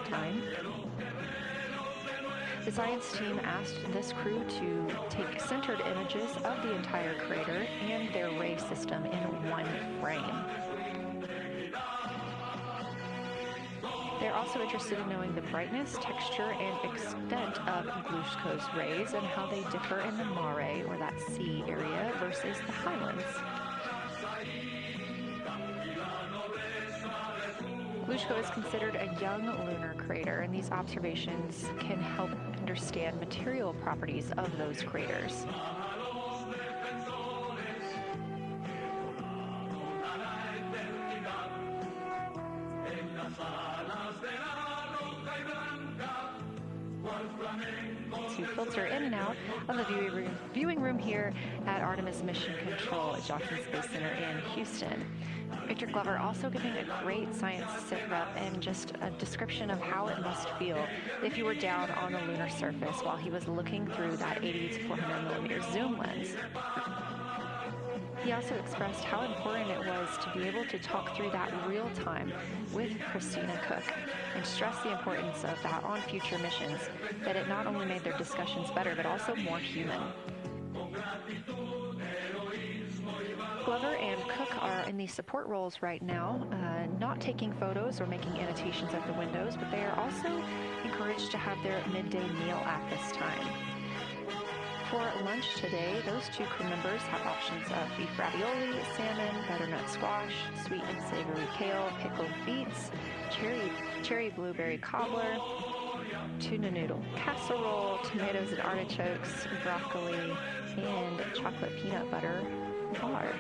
that time. The science team asked this crew to take centered images of the entire crater and their ray system in one frame. They're also interested in knowing the brightness, texture, and extent of Glushko's rays and how they differ in the mare, or that sea area, versus the highlands. Glushko is considered a young lunar crater, and these observations can help understand material properties of those craters. To filter in and out of the viewing room here at Artemis Mission Control at Johnson Space Center in Houston. Victor Glover also giving a great science sit-rep and just a description of how it must feel if you were down on the lunar surface while he was looking through that 80 to 400 millimeter zoom lens. He also expressed how important it was to be able to talk through that real time with Christina Cook and stressed the importance of that on future missions, that it not only made their discussions better, but also more human. Glover and Cook are in the support roles right now, not taking photos or making annotations at the windows, but they are also encouraged to have their midday meal at this time. For lunch today, those two crew members have options of beef ravioli, salmon, butternut squash, sweet and savory kale, pickled beets, cherry blueberry cobbler, tuna noodle casserole, tomatoes and artichokes, broccoli, and chocolate peanut butter lard.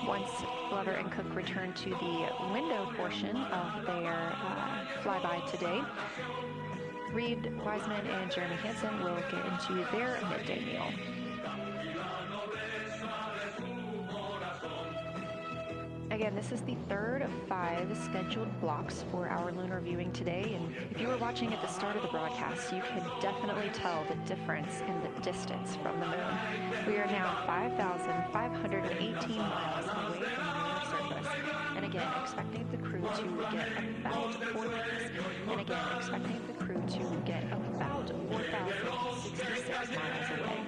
Once Glover and Cook return to the window portion of their flyby today, Reed Wiseman and Jeremy Hansen will get into their midday meal. Again, this is the third of 5 scheduled blocks for our lunar viewing today, and if you were watching at the start of the broadcast, you could definitely tell the difference in the distance from the moon. We are now 5,518 miles away from the lunar surface, and again, expecting the crew to get about 4,066 miles away.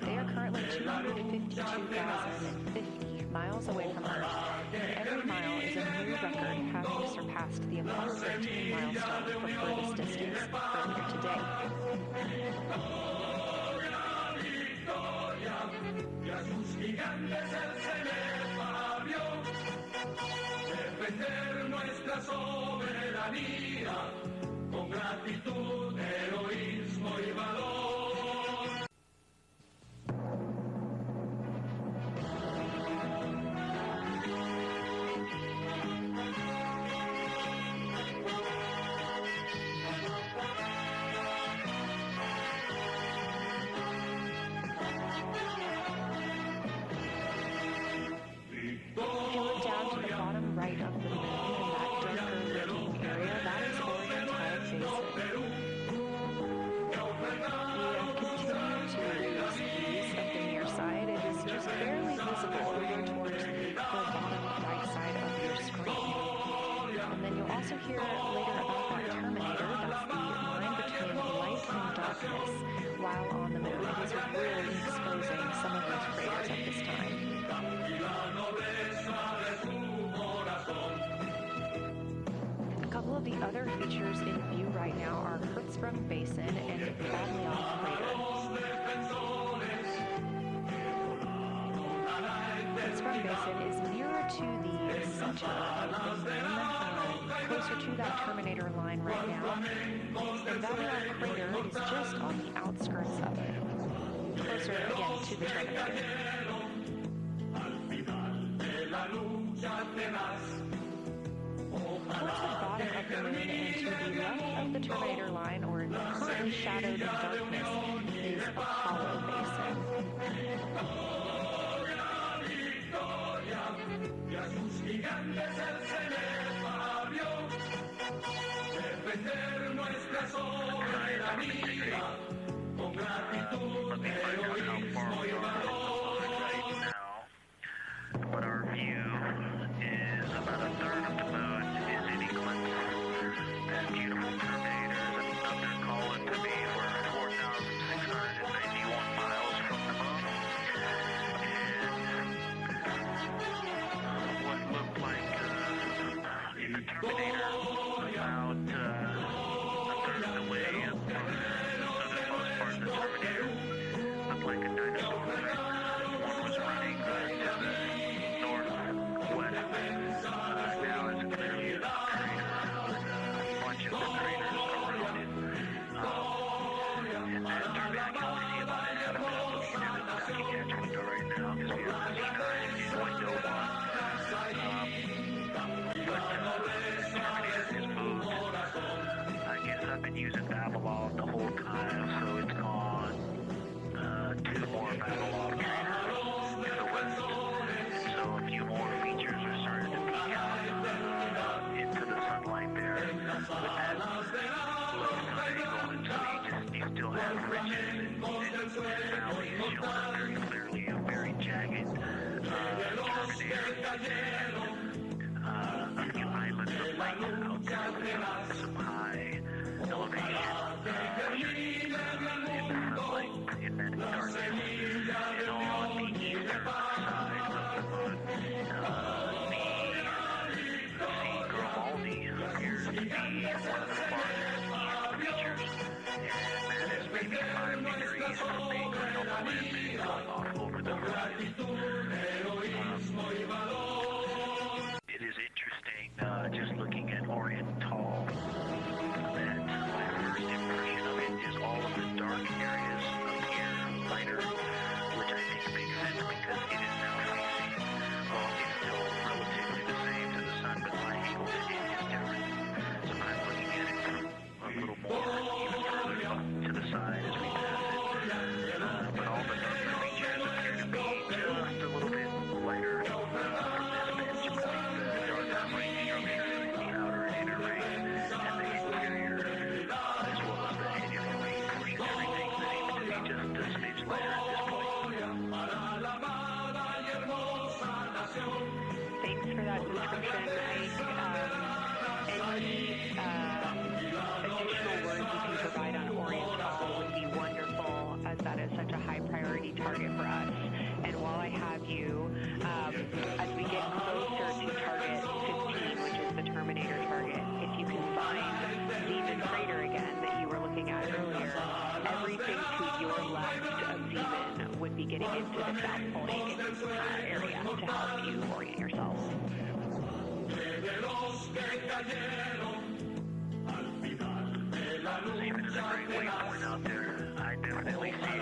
They are currently 252,050 miles away from Earth, and every mile is a new record, having surpassed the Apollo 13 milestone for furthest distance earlier today. Hear later about that terminator, that's the line between light and darkness while on the moon. It is really exposing some of those craters at this time. A couple of the other features in view right now are Hertzsprung Basin and Babylon Crater. Hertzsprung Basin is nearer to the center of the moon, closer to that terminator line right now, and Babylon Crater is just on the outskirts of it, closer again to the terminator. Towards the bottom of the moon and to the left of the terminator line, or currently shadowed in darkness, is Apollo Basin. How far we are. window right now because we have the C9 in window 1. But Terminator has moved. I guess I've been using Babylon the whole time, so it's gone 2 more Babylon trainers to the west. So a few more features are starting to peek out into the sunlight there. With that left angle, and so you still have ridges and valleys showing up very clearly, a very jagged Terminator. A few islands of light out there with some high elevation in the sunlight, in that darkness. And on the eastern side of the moon, the Grimaldi appears to be one of the farthest east features, and that is maybe 5 degrees from being right on the limb and going off over the horizon. It is interesting, just looking at Oriental, that my first impression of it is all of the dark areas appear lighter, which I think makes sense because it is now facing, well, it's still relatively the same to the sun, but my angle to it is different. So I'm looking at it from a little more, even further up to the side as we pass it. But all the darker features appear to be just a little bit lighter from this vantage point. The darker ring structure in the outer and inner ring and the interior, as well as the inner ring portion, everything seems to be just a smidge lighter at this point. Thanks for that description, Mike. Any additional words you can provide on Oriental would be wonderful, as that is such a high priority target for us. And while I have you, as we get closer to target 15, which is the Terminator target, if you can find Zeeman crater again that you were looking at earlier, everything to your left of Zeeman would be getting into the South Point area to help you orient yourself. Zeeman is a great waypoint out there. I definitely see it.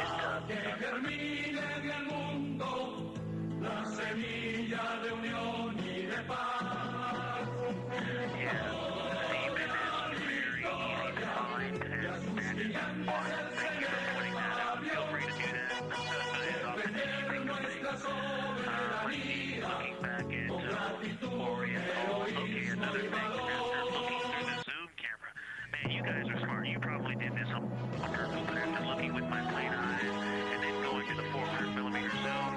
Yeah, Zeeman is very easy to find, and that is awesome. Thank you for pointing that out. Feel free to do that as often as you think of things. Looking back at Oriental, okay, another thing, after looking through the zoom camera, man, you guys are smart. You probably did this on purpose, but after looking with my plain eyes and then going to the 400 millimeter zoom,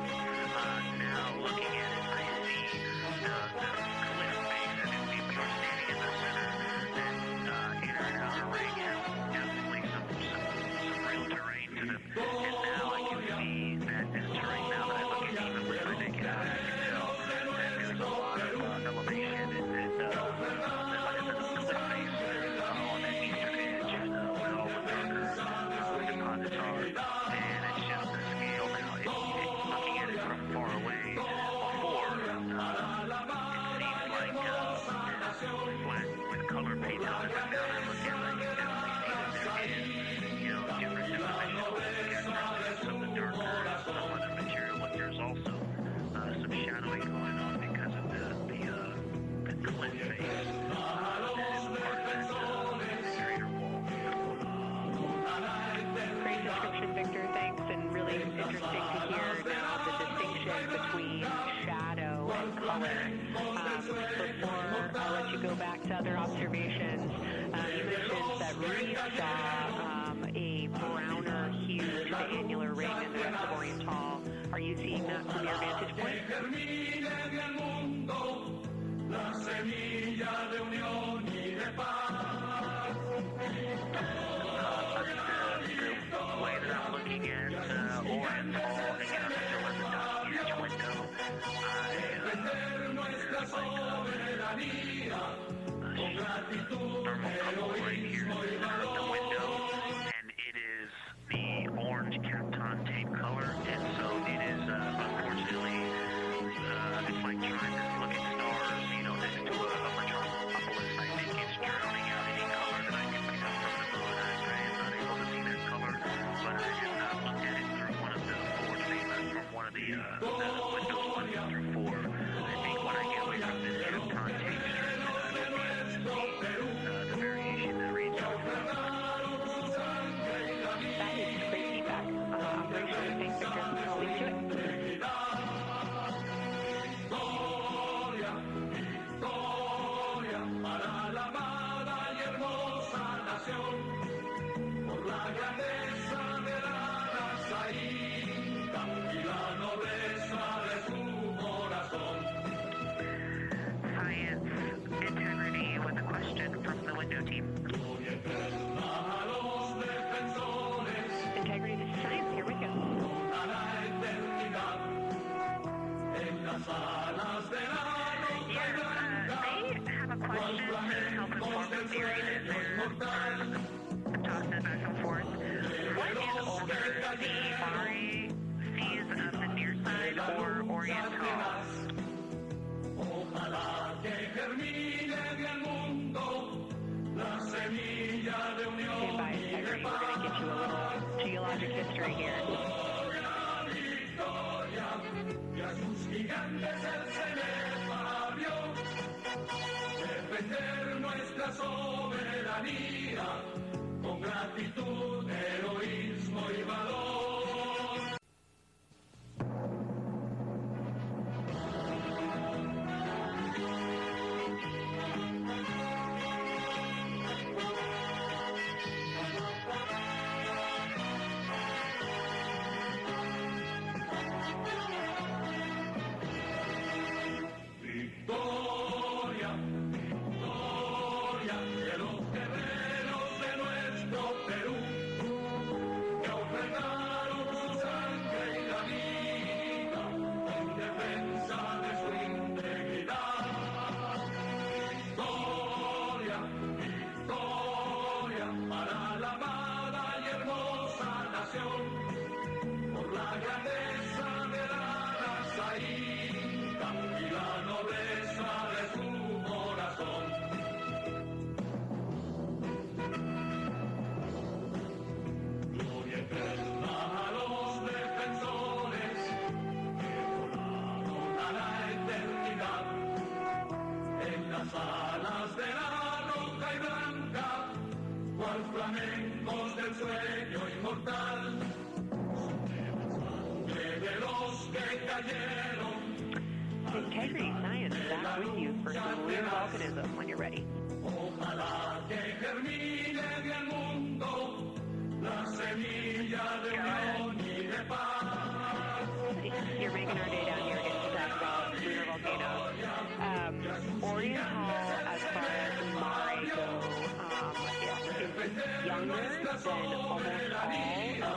now looking at it, I see the cliff face, and if we are standing in the center, that inner and outer ring has definitely some real terrain to them. And now I can see that as terrain now that I look at even with my naked eye. I can tell that there's a lot of elevation and the cliff face on that eastern edge where all the darker deposits are. And it's just the scale now. Looking at it from far away before, it seems like with color paint on it, but now I look at it, I can definitely see that there is, different dimensional characteristics of the darker some other material, but there's also some shadowing going on because of the cliff face that is part of that exterior wall. Great description, Victor. Thanks, and really interesting to hear now the distinction between shadow and color. Before I'll let you go back to other observations, you mentioned that Reed saw a browner hue to the annular ring and the rest of Oriental. Are you seeing that from your vantage point? The way that I'm looking at Oriental, again, I'm still in the huge window. Thermal couple right here, the window, and it is the orange Kapton tape color, and so it is, unfortunately, it's like trying to look at stars, next to a metropolis. I think it's drowning out any color that I can pick up from the moon. I am not able to see that color, but I have not looked at it through one of the forward statements from one of the windows 1 through 4. I think when I get away from this Yukon texture, then I will be able to see the variation that Reed's talking about. That is great feedback. Operationally, thanks, Victor. I'll leave you to it. Science integrity with a question from the window team. Integrity to science, here we go. Yes, they have a question to help inform the theory that they're tossing back and forth. What is older, the Mare seas of the near side or Oriental? Stand by, integrity. We're going to get you a little geologic history here. Defender nuestra soberanía con gratitud, heroísmo y valor. Alas de la roja y blanca, cual flamencos del sueño inmortal, de los que cayeron. Integrity Science is back with you for some weird volcanism when you're ready. Ojalá que germine en el mundo la semilla de unión y de paz. You're making our day down here getting to talk about lunar volcanoes. Oriental, as far as Mare go, is younger than almost all of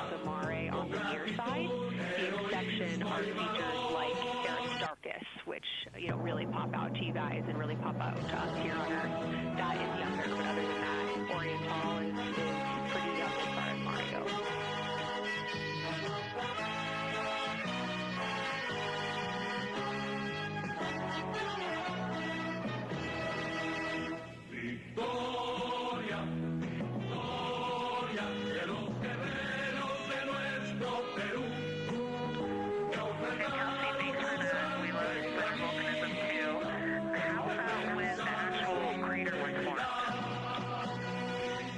the Mare on the near side. The exception are features like Aristarchus, which really pop out to you guys and really pop out to us here on Earth. That is younger, but other than that, Oriental is pretty young as far as Mare goes. Victoria, victoria de los guerreros de nuestro Perú. We lost better volcanism too. How about when the actual crater was formed?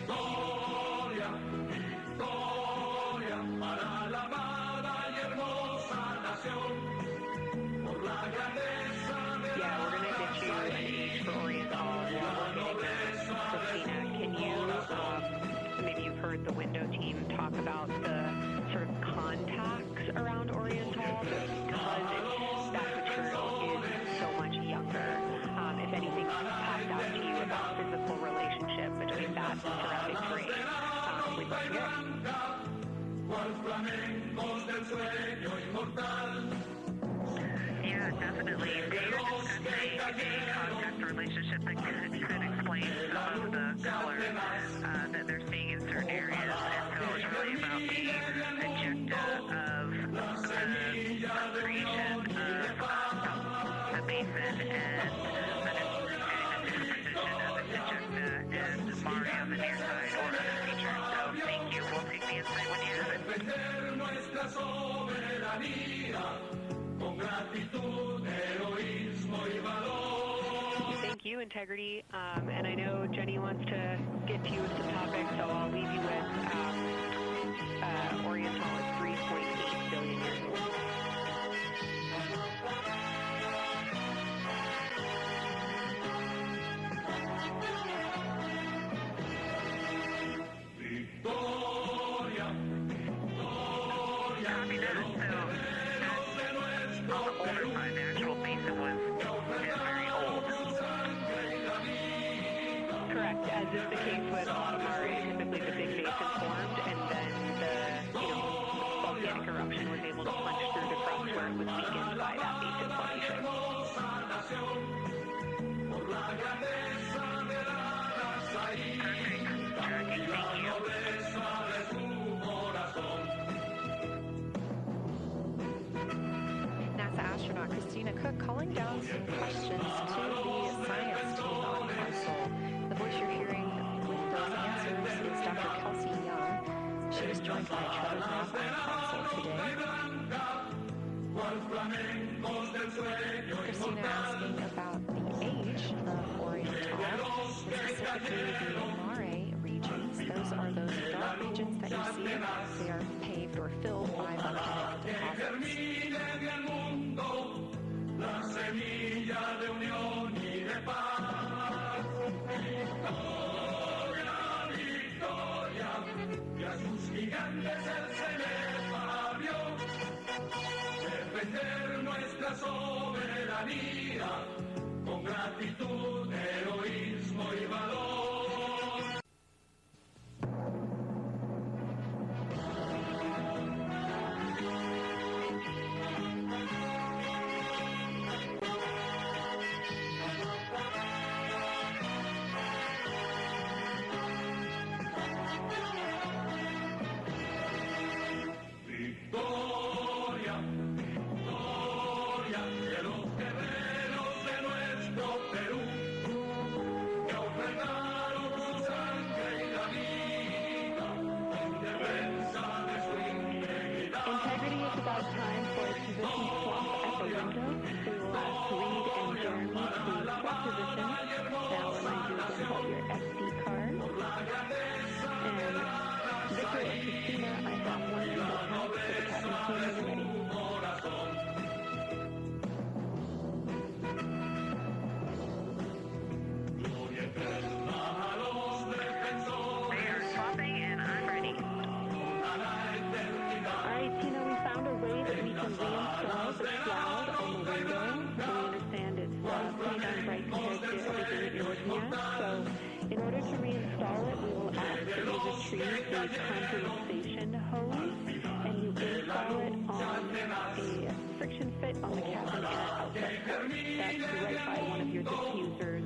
Victoria, victoria para la amada y hermosa nación. Por la grandeza de Yeah, we're going to get you an age for Oriental while we're getting Christina. Can you, maybe you've heard the window team talk about the sort of contacts around Oriental, but because that material is so much younger, if anything passed out to you about physical relationship between that and surrounding terrain, we'd love to hear it. cual flamencos del sueño inmortal. Yeah, definitely. They were discussing a contact relationship that could explain some of the color that they're seeing in certain areas. And so it's really about the agenda of the creation of the basin and understanding the disposition of its agenda and Mare on the near side or other features. So thank you. We'll take the insight when you have it. Defender nuestra soberanía. integrity, and I know Jenny wants to get to you with some topics, so I'll leave you with Oriental is 3.8 billion years old. Copy that. So, on the older side, the actual basin is very old. Correct, as is the case with a lot of Mare. Typically the big basin formed, and then the volcanic eruption was able to punch through the crust where it was weakened by that basin formation. Perfect. Tracking, thank you. NASA astronaut Christina Cook calling down some questions to the science team on Consul. The voice you're hearing with those answers is Dr. Kelsey Young. She was joined by Trevor Knapp on Consul today. Christina asking about the age of Oriental, specifically the Mare regions. Those are those dark regions that you see. They are paved or filled by volcanic deposits. La semilla de unión y de paz. Victoria, victoria, y a sus gigantes él se les abrió. Defender nuestra soberanía con gratitud, heroísmo y valor. Condensation hose, and you install it on a friction fit on the cabin air outlet port. That's right by one of your diffusers.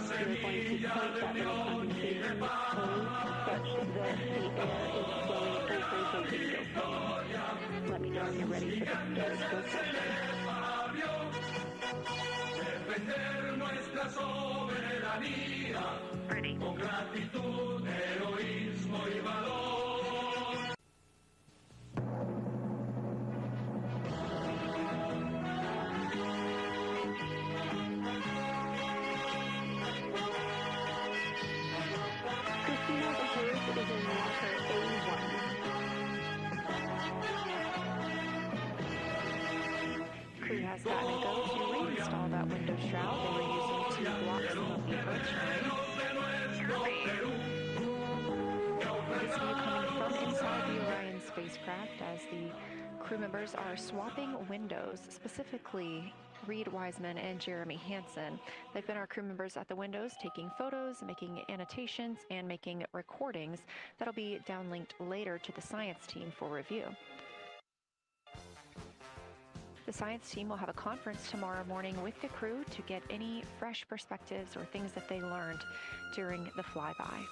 You're going to point that little condensation hose such that the air is flowing over the window pane. Let me know when you're ready for the stove to Ready. Con gratitud, heroísmo y valor. Christina, the hose is in locker A1. Crew has gotten to go to reinstall that window shroud. They were using 2 blocks of the earth shine. This view coming from inside the Orion spacecraft as the crew members are swapping windows, specifically Reed Wiseman and Jeremy Hansen. They've been our crew members at the windows, taking photos, making annotations, and making recordings that'll be downlinked later to the science team for review. The science team will have a conference tomorrow morning with the crew to get any fresh perspectives or things that they learned during the flyby.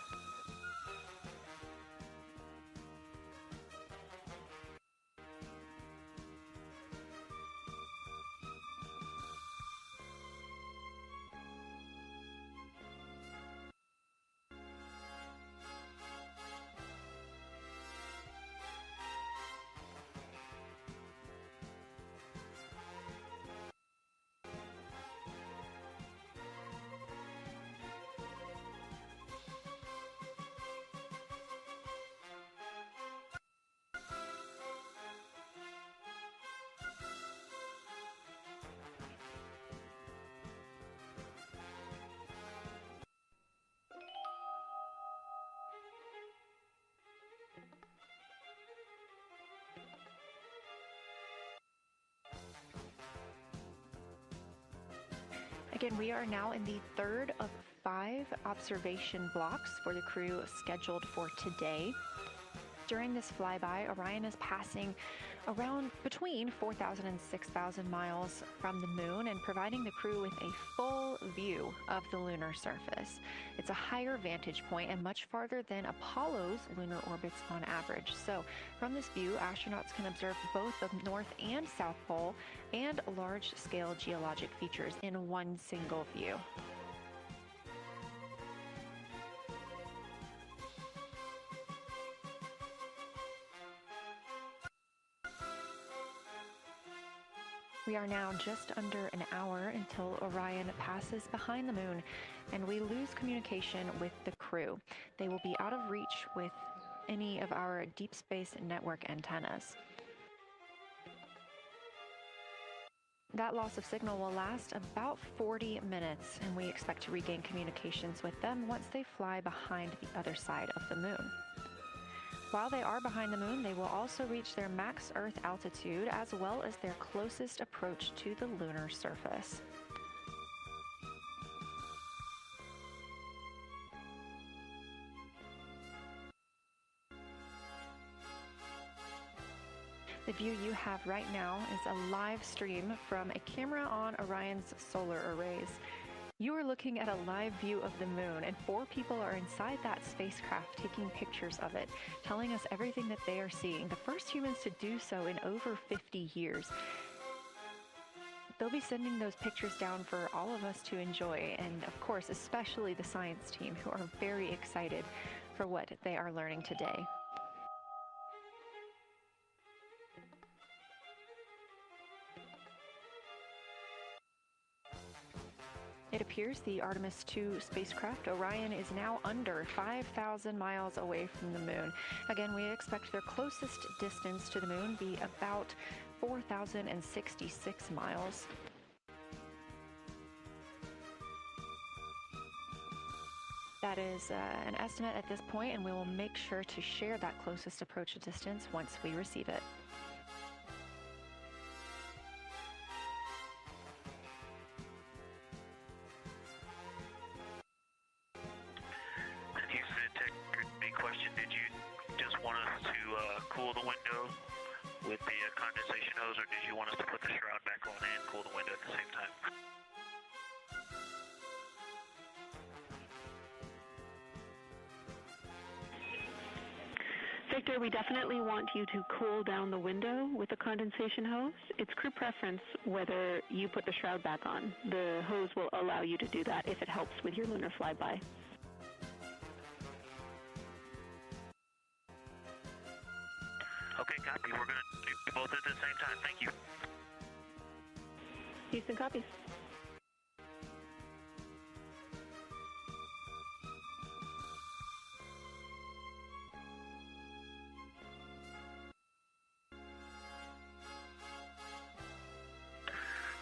Again, we are now in the third of 5 observation blocks for the crew scheduled for today. During this flyby, Orion is passing around between 4,000 and 6,000 miles from the moon and providing the crew with a full view of the lunar surface. It's a higher vantage point and much farther than Apollo's lunar orbits on average. So from this view, astronauts can observe both the North and South Pole and large-scale geologic features in one single view. We are now just under an hour until Orion passes behind the moon, and we lose communication with the crew. They will be out of reach with any of our deep space network antennas. That loss of signal will last about 40 minutes, and we expect to regain communications with them once they fly behind the other side of the moon. While they are behind the moon, they will also reach their max Earth altitude as well as their closest approach to the lunar surface. The view you have right now is a live stream from a camera on Orion's solar arrays. You are looking at a live view of the moon, and 4 people are inside that spacecraft taking pictures of it, telling us everything that they are seeing. The first humans to do so in over 50 years. They'll be sending those pictures down for all of us to enjoy, and of course, especially the science team, who are very excited for what they are learning today. It appears the Artemis II spacecraft, Orion, is now under 5,000 miles away from the moon. Again, we expect their closest distance to the moon be about 4,066 miles. That is an estimate at this point, and we will make sure to share that closest approach distance once we receive it. Cool the window with the condensation hose, or did you want us to put the shroud back on and cool the window at the same time? Victor, we definitely want you to cool down the window with the condensation hose. It's crew preference whether you put the shroud back on. The hose will allow you to do that if it helps with your lunar flyby. Okay, copy. We're going to do both at the same time. Thank you. Houston copies.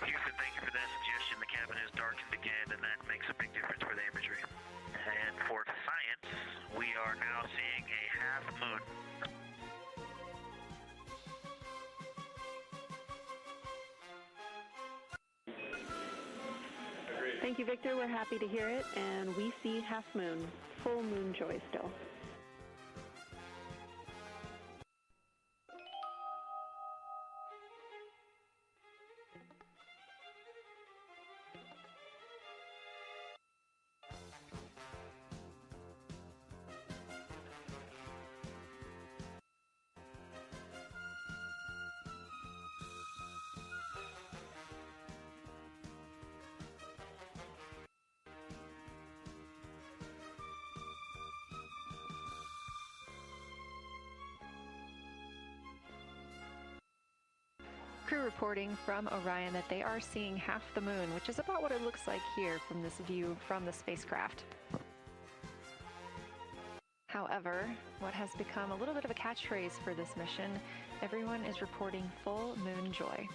Houston, thank you for that suggestion. The cabin is darkened again, and that makes a big difference for the imagery. And for science, we are now seeing a half moon. Thank you, Victor. We're happy to hear it, and we see half moon, full moon joy still. Crew reporting from Orion that they are seeing half the moon, which is about what it looks like here from this view from the spacecraft. However, what has become a little bit of a catchphrase for this mission, everyone is reporting full moon joy.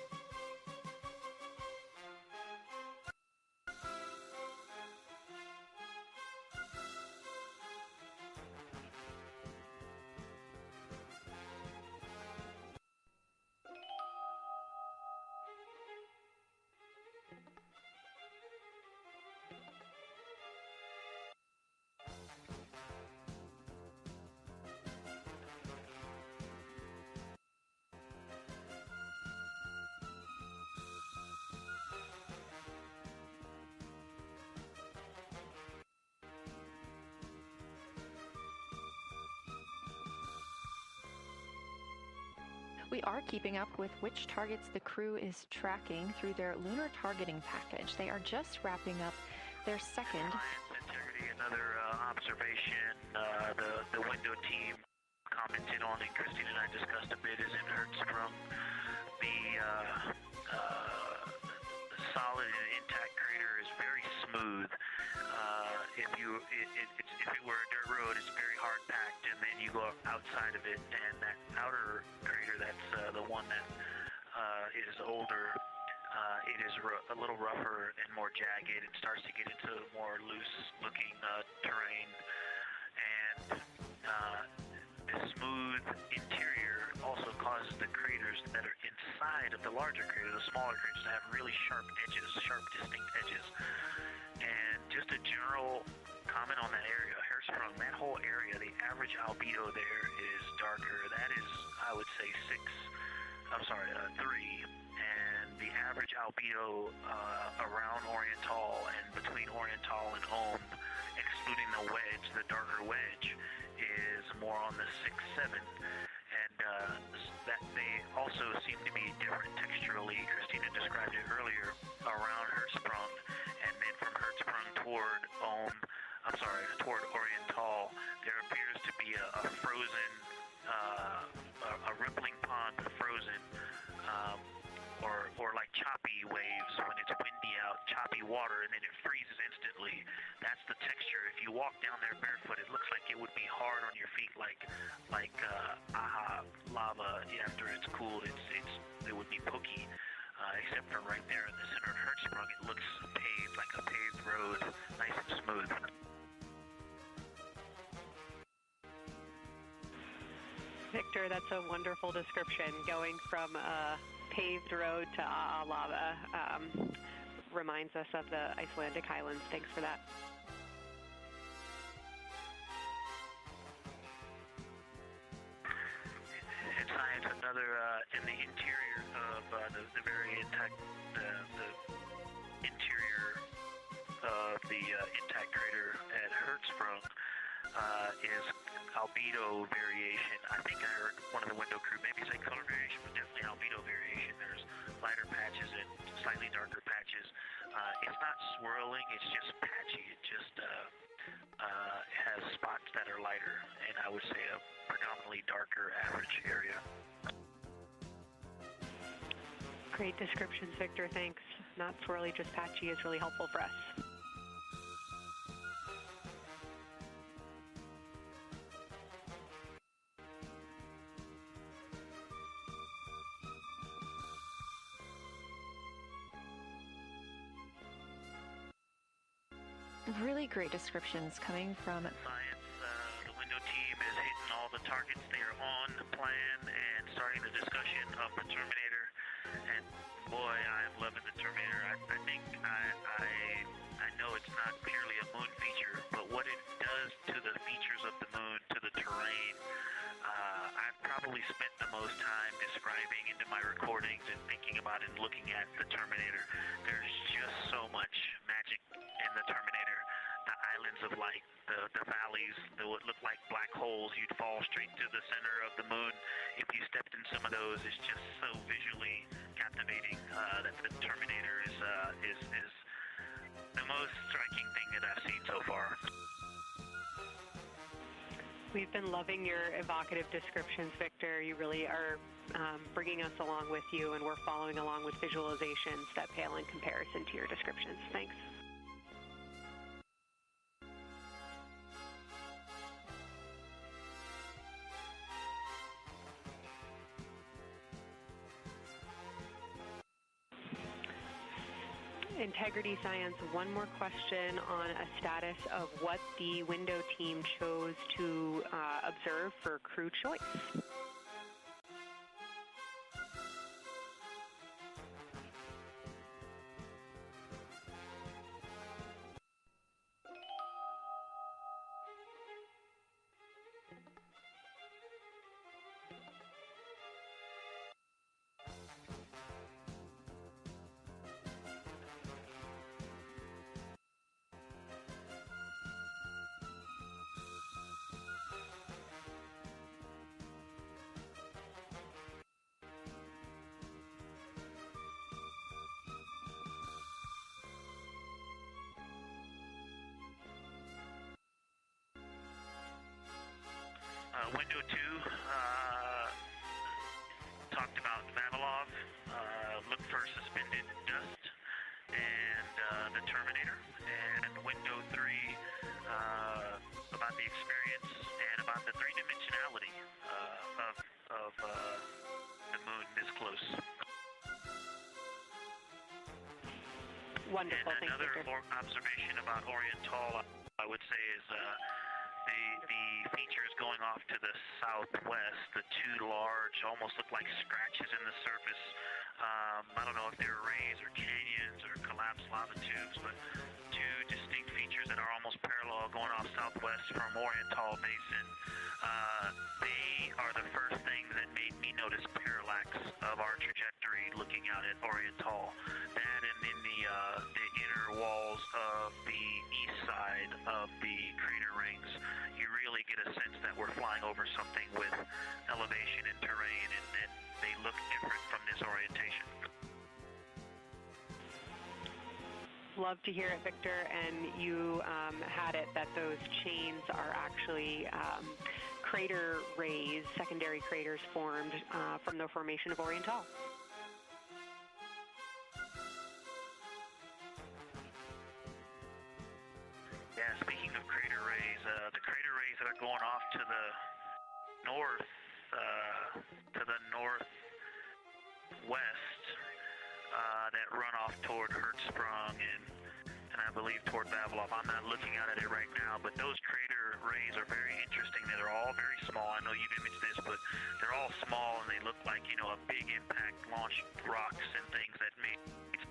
We are keeping up with which targets the crew is tracking through their lunar targeting package. They are just wrapping up their second. Science integrity, another observation the window team commented on and Christine and I discussed a bit is in Hertzsprung. The solid and intact crater is very smooth. If it were a dirt road, it's very hard packed, and then you go outside of it, and that outer crater, that's the one that is older. It is a little rougher and more jagged. It starts to get into more loose-looking terrain, and the smooth interior also causes the craters that are inside of the larger crater, the smaller craters, to have really sharp edges, sharp, distinct edges. And just a general comment on that area, Hertzsprung, that whole area, the average albedo there is darker. That is, I would say, 3. And the average albedo around Oriental and between Oriental and Ohm, excluding the wedge, the darker wedge, is more on the 6-7. And that they also seem to be different texturally. Christina described it earlier around Hertzsprung, and then from Hertzsprung toward Oriental, there appears to be a frozen, a rippling pond, frozen, or like choppy waves when it's windy out, choppy water, and then it freezes instantly. That's the texture. If you walk down there barefoot, it looks like it would be hard on your feet, like lava after it's cooled. It would be pokey, except for right there in the center of Hertzsprung, it looks paved, like a paved road, nice and smooth. Victor, that's a wonderful description. Going from a paved road to lava reminds us of the Icelandic highlands. Thanks for that. In science, another in the interior of the very intact, the interior of the intact crater at Hertzsprung is albedo variation. I think I heard one of the window crew maybe say color variation, but definitely albedo variation. There's lighter patches and slightly darker patches. It's not swirling, it's just patchy. It just has spots that are lighter, and I would say a predominantly darker average area. Great descriptions, Victor. Thanks. Not swirly, just patchy is really helpful for us. Really great descriptions coming from Science, the window team is hitting all the targets. They are on the plan and starting the discussion of the Terminator. And boy, I am loving the Terminator. I think I know it's not purely a moon feature, but what it does to the features of the moon, to the terrain, I've probably spent the most time describing into my recordings and thinking about and looking at the Terminator. There's just so much magic in the Terminator. The islands of light, the valleys, what look like black holes, you'd fall straight to the center of the moon. If you stepped in some of those, it's just so visually captivating that the Terminator is the most striking thing that I've seen so far. We've been loving your evocative descriptions, Victor. You really are bringing us along with you, and we're following along with visualizations that pale in comparison to your descriptions. Thanks. Integrity Science, one more question on a status of what the window team chose to observe for crew choice. window 2 talked about Vavilov, look for suspended dust, and the Terminator. And window 3 about the experience and about the three-dimensionality of the moon this close. Wonderful. And another observation about Oriental, I would say, is the features going off to the southwest, the two large, almost look like scratches in the surface. I don't know if they're rays or canyons or collapsed lava tubes, but two distinct features that are almost parallel going off southwest from Oriental Basin. They are the first things that made me notice parallax of our trajectory looking out at Oriental. That and in the inner walls of the east side of the crater rings, you really get a sense that we're flying over something with elevation and terrain, and that they look different from this orientation. Love to hear it, Victor, and you had it that those chains are actually crater rays, secondary craters formed from the formation of Oriental. Yeah, speaking of crater rays, the crater rays that are going off to the northwest, that run off toward Hertzsprung and I believe toward Vavilov. I'm not looking at it right now, but those crater rays are very interesting. They're all very small. I know you've imaged this, but they're all small and they look like, you know, a big impact launched rocks and things that made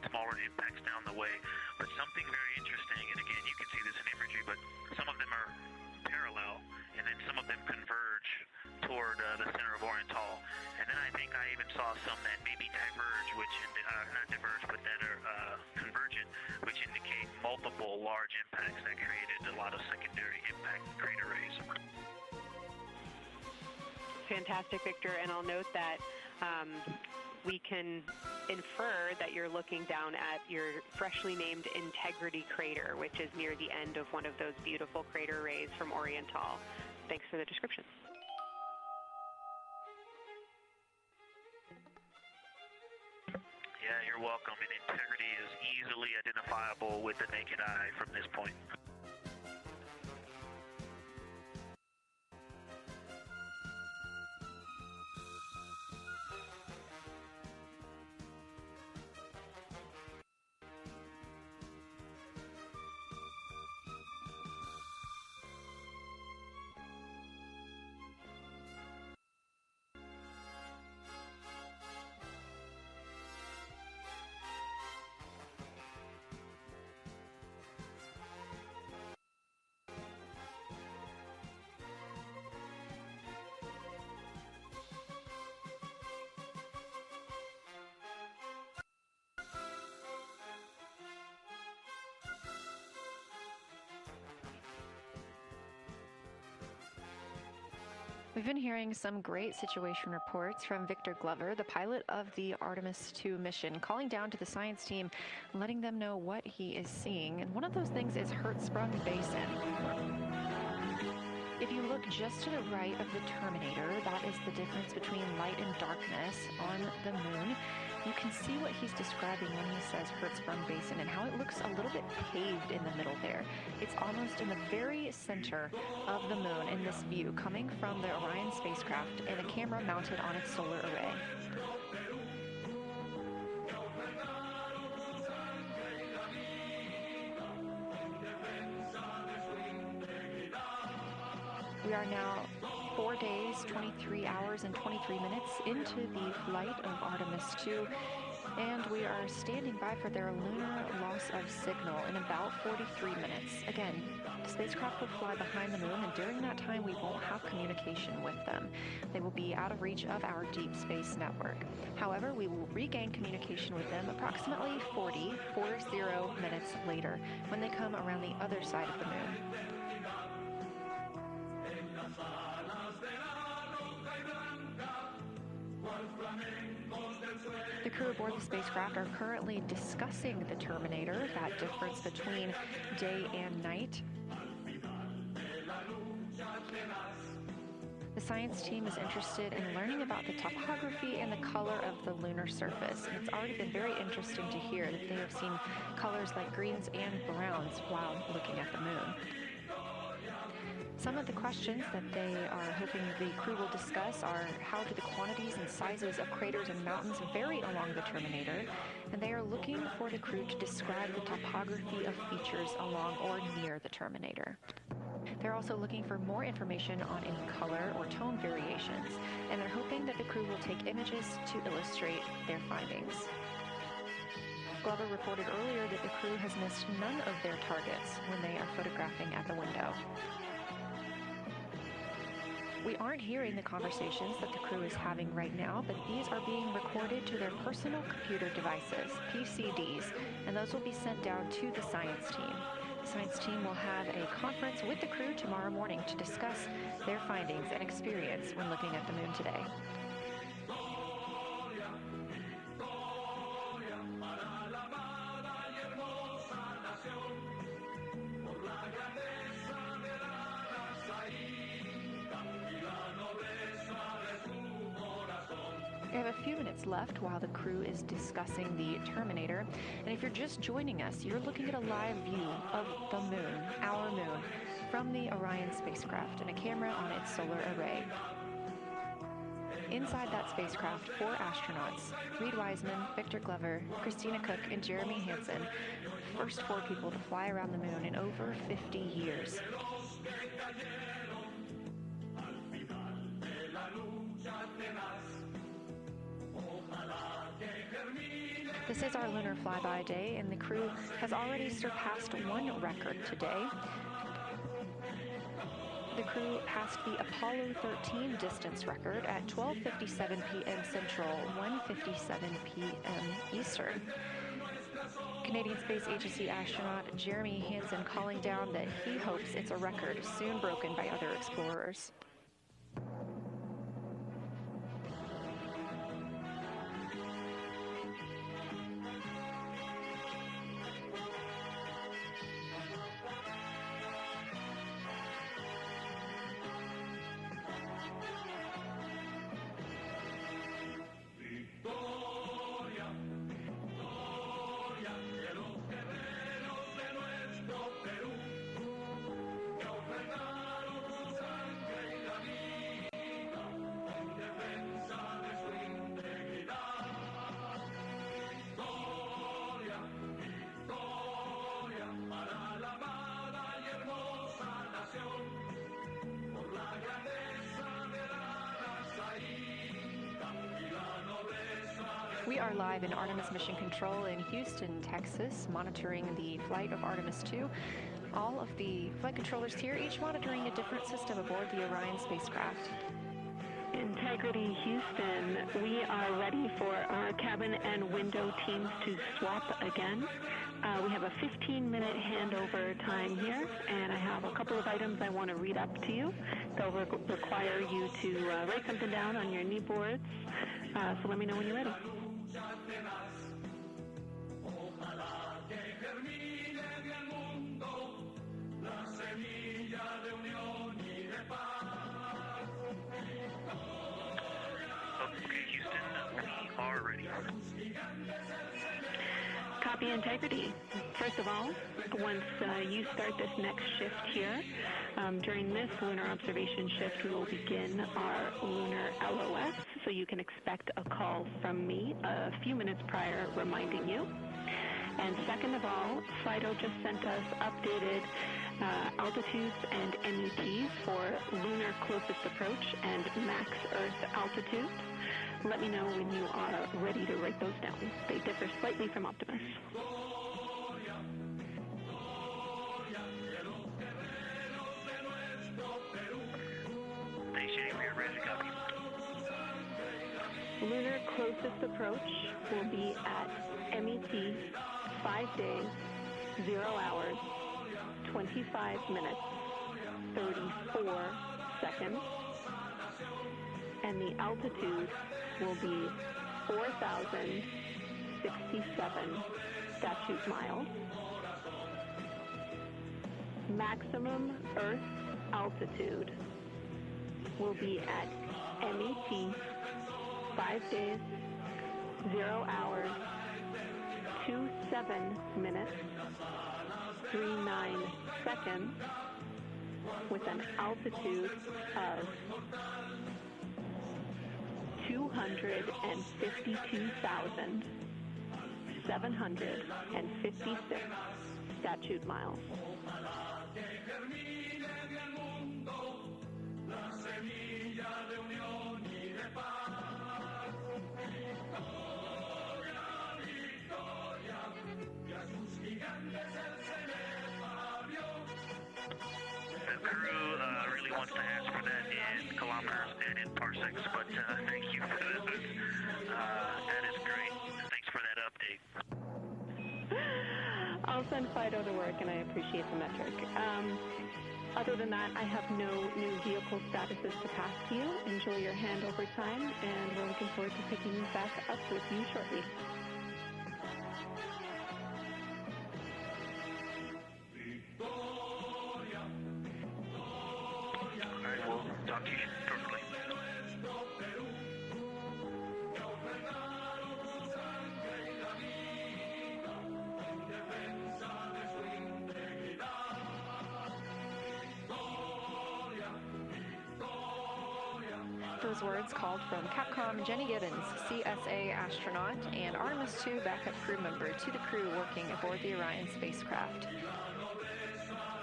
smaller impacts down the way. But something very interesting, and again, you can see this in imagery, but some of them are parallel, and then some of them converge toward the center of Oriental. And then I think I even saw some that maybe diverge, which not diverge, but that are convergent, which indicate multiple large impacts that created a lot of secondary impact crater rays. Fantastic, Victor, and I'll note that we can infer that you're looking down at your freshly named Integrity crater, which is near the end of one of those beautiful crater rays from Oriental. Thanks for the description. Yeah, you're welcome. And Integrity is easily identifiable with the naked eye from this point. We've been hearing some great situation reports from Victor Glover, the pilot of the Artemis II mission, calling down to the science team, letting them know what he is seeing. And one of those things is Hertzsprung Basin. If you look just to the right of the Terminator, that is the difference between light and darkness on the moon. You can see what he's describing when he says Hertzsprung Basin and how it looks a little bit paved in the middle there. It's almost in the very center of the moon in this view, coming from the Orion spacecraft and a camera mounted on its solar array. We are now 4 days, 23 hours, and 23 minutes into the flight of Artemis II, and we are standing by for their lunar loss of signal in about 43 minutes. Again, the spacecraft will fly behind the moon, and during that time, we won't have communication with them. They will be out of reach of our deep space network. However, we will regain communication with them approximately 40 minutes later when they come around the other side of the moon. The crew aboard the spacecraft are currently discussing the Terminator, that difference between day and night. The science team is interested in learning about the topography and the color of the lunar surface, and it's already been very interesting to hear that they have seen colors like greens and browns while looking at the moon. Some of the questions that they are hoping the crew will discuss are how do the quantities and sizes of craters and mountains vary along the Terminator, and they are looking for the crew to describe the topography of features along or near the Terminator. They're also looking for more information on any color or tone variations, and they're hoping that the crew will take images to illustrate their findings. Glover reported earlier that the crew has missed none of their targets when they are photographing at the window. We aren't hearing the conversations that the crew is having right now, but these are being recorded to their personal computer devices, PCDs, and those will be sent down to the science team. The science team will have a conference with the crew tomorrow morning to discuss their findings and experience when looking at the moon today. We have a few minutes left while the crew is discussing the Terminator, and if you're just joining us, you're looking at a live view of the moon, our moon, from the Orion spacecraft and a camera on its solar array. Inside that spacecraft, 4 astronauts, Reed Wiseman, Victor Glover, Christina Cook, and Jeremy Hansen, first 4 people to fly around the moon in over 50 years. This is our lunar flyby day, and the crew has already surpassed one record today. The crew passed the Apollo 13 distance record at 12:57 p.m. Central, 1:57 p.m. Eastern. Canadian Space Agency astronaut Jeremy Hansen calling down that he hopes it's a record soon broken by other explorers. We are live in Artemis Mission Control in Houston, Texas, monitoring the flight of Artemis II. All of the flight controllers here, each monitoring a different system aboard the Orion spacecraft. Integrity Houston, we are ready for our cabin and window teams to swap again. We have a 15-minute handover time here, and I have a couple of items I want to read up to you. They'll require you to write something down on your knee boards, so let me know when you're ready. Okay, Houston, we are ready. Copy, Integrity. First of all, once you start this next shift here, during this lunar observation shift, we will begin our lunar LOS, so you can expect a call from me a few minutes prior reminding you. And second of all, FIDO just sent us updated altitudes and METs for lunar closest approach and max Earth altitude. Let me know when you are ready to write those down. They differ slightly from Optimus. Station, we are ready to copy. Lunar closest approach will be at MET 5 days, 0 hours, 25 minutes, 34 seconds, and the altitude will be 4,067 statute miles. Maximum Earth altitude will be at MET 5 days, 0 hours, 27 minutes, 39 seconds, with an altitude of 252,756 statute miles. The crew really wants to ask for that in kilometers and in parsecs, but thank you for that. That is great. Thanks for that update. I'll send Fido to work, and I appreciate the metric. Other than that, I have no new vehicle statuses to pass to you. Enjoy your handover time, and we're looking forward to picking back up with you shortly. All right, we'll talk to you shortly. Those words called from Capcom Jenny Gibbons, CSA astronaut and Artemis II backup crew member, to the crew working aboard the Orion spacecraft.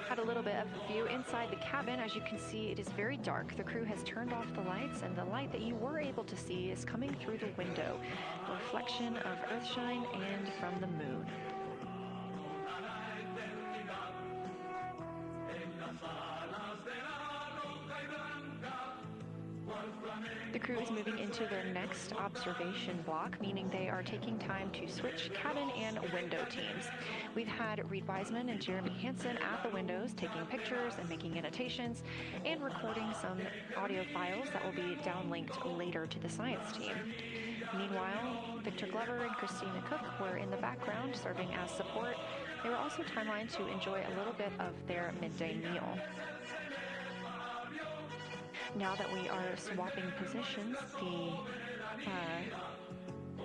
Had a little bit of a view inside the cabin. As you can see, it is very dark. The crew has turned off the lights, and the light that you were able to see is coming through the window, a reflection of Earthshine and from the moon. The crew is moving into their next observation block, meaning they are taking time to switch cabin and window teams. We've had Reed Wiseman and Jeremy Hansen at the windows taking pictures and making annotations and recording some audio files that will be downlinked later to the science team. Meanwhile, Victor Glover and Christina Cook were in the background serving as support. They were also timelined to enjoy a little bit of their midday meal. Now that we are swapping positions, the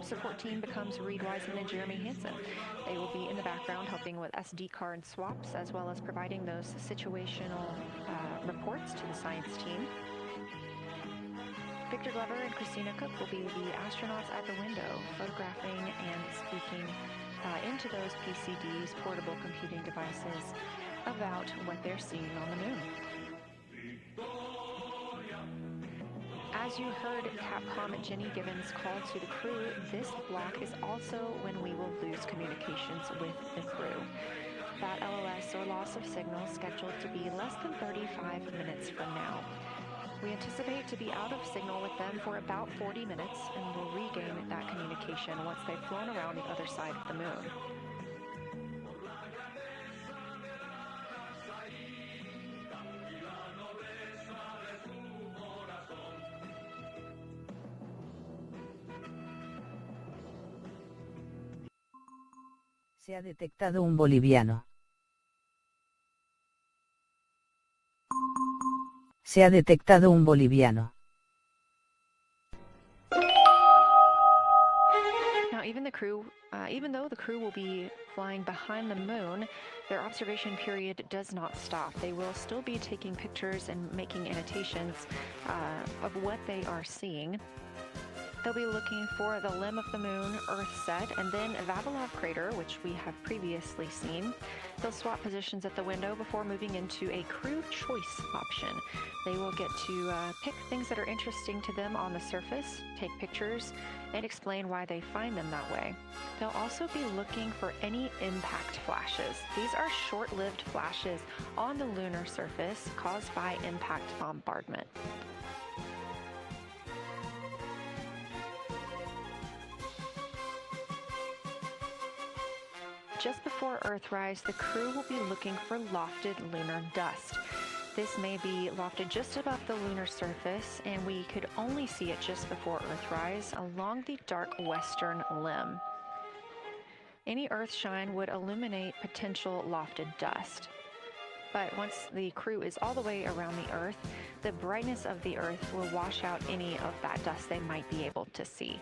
support team becomes Reed Wiseman and Jeremy Hansen. They will be in the background helping with SD card swaps, as well as providing those situational reports to the science team. Victor Glover and Christina Cook will be the astronauts at the window, photographing and speaking into those PCDs, portable computing devices, about what they're seeing on the moon. As you heard Capcom Jenny Gibbons call to the crew, this block is also when we will lose communications with the crew. That LOS, or loss of signal, scheduled to be less than 35 minutes from now. We anticipate to be out of signal with them for about 40 minutes, and will regain that communication once they've flown around the other side of the moon. Se ha detectado un boliviano. Se ha detectado un boliviano. Now, even though the crew will be flying behind the moon, their observation period does not stop. They will still be taking pictures and making annotations of what they are seeing. They'll be looking for the limb of the moon, Earth set, and then Vavilov crater, which we have previously seen. They'll swap positions at the window before moving into a crew choice option. They will get to pick things that are interesting to them on the surface, take pictures, and explain why they find them that way. They'll also be looking for any impact flashes. These are short-lived flashes on the lunar surface caused by impact bombardment. Just before Earthrise, the crew will be looking for lofted lunar dust. This may be lofted just above the lunar surface, and we could only see it just before Earthrise along the dark western limb. Any Earthshine would illuminate potential lofted dust. But once the crew is all the way around the Earth, the brightness of the Earth will wash out any of that dust they might be able to see.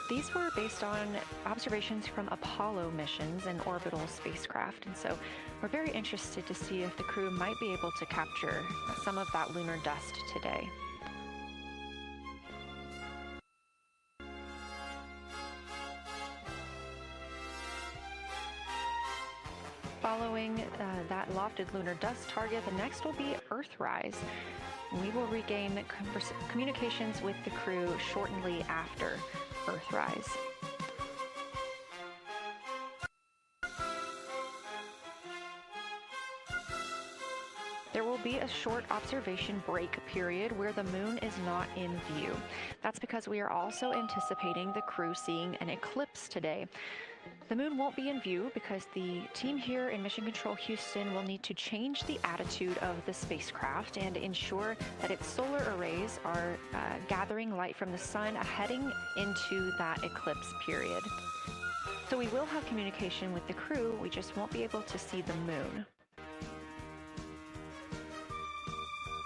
These were based on observations from Apollo missions and orbital spacecraft, and so we're very interested to see if the crew might be able to capture some of that lunar dust today. Following that lofted lunar dust target, the next will be Earthrise. We will regain communications with the crew shortly after Earthrise. There will be a short observation break period where the moon is not in view. That's because we are also anticipating the crew seeing an eclipse today. The moon won't be in view because the team here in Mission Control Houston will need to change the attitude of the spacecraft and ensure that its solar arrays are gathering light from the sun heading into that eclipse period. So we will have communication with the crew, we just won't be able to see the moon.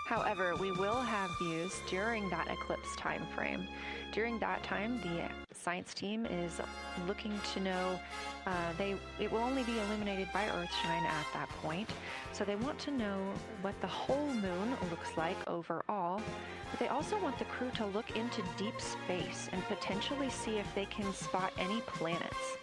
However, we will have views during that eclipse time frame. During that time, the science team is looking to know, it will only be illuminated by Earthshine at that point. So they want to know what the whole moon looks like overall, but they also want the crew to look into deep space and potentially see if they can spot any planets.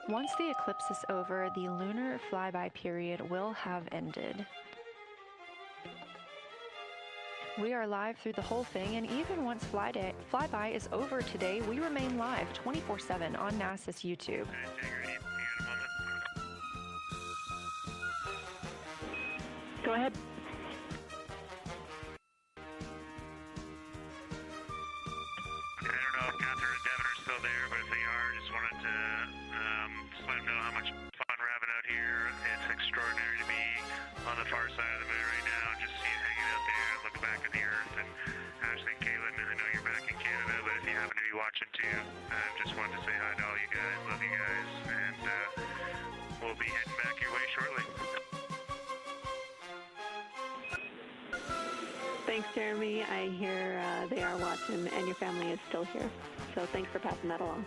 Once the eclipse is over, the lunar flyby period will have ended. We are live through the whole thing, and even once flyby is over today, we remain live 24/7 on NASA's YouTube. Go ahead. I don't know if Catherine and Devin are still there, but if they are, just wanted to just let them know how much fun we're having out here. It's extraordinary to be on the far side of the moon right now, just hanging out there and looking back at the Earth. And Ashley and Caitlin, I know you're back in Canada, but if you happen to be watching too, just wanted to say hi to all you guys. Love you guys, and we'll be heading back your way shortly. Thanks, Jeremy. I hear they are watching and your family is still here. So thanks for passing that along.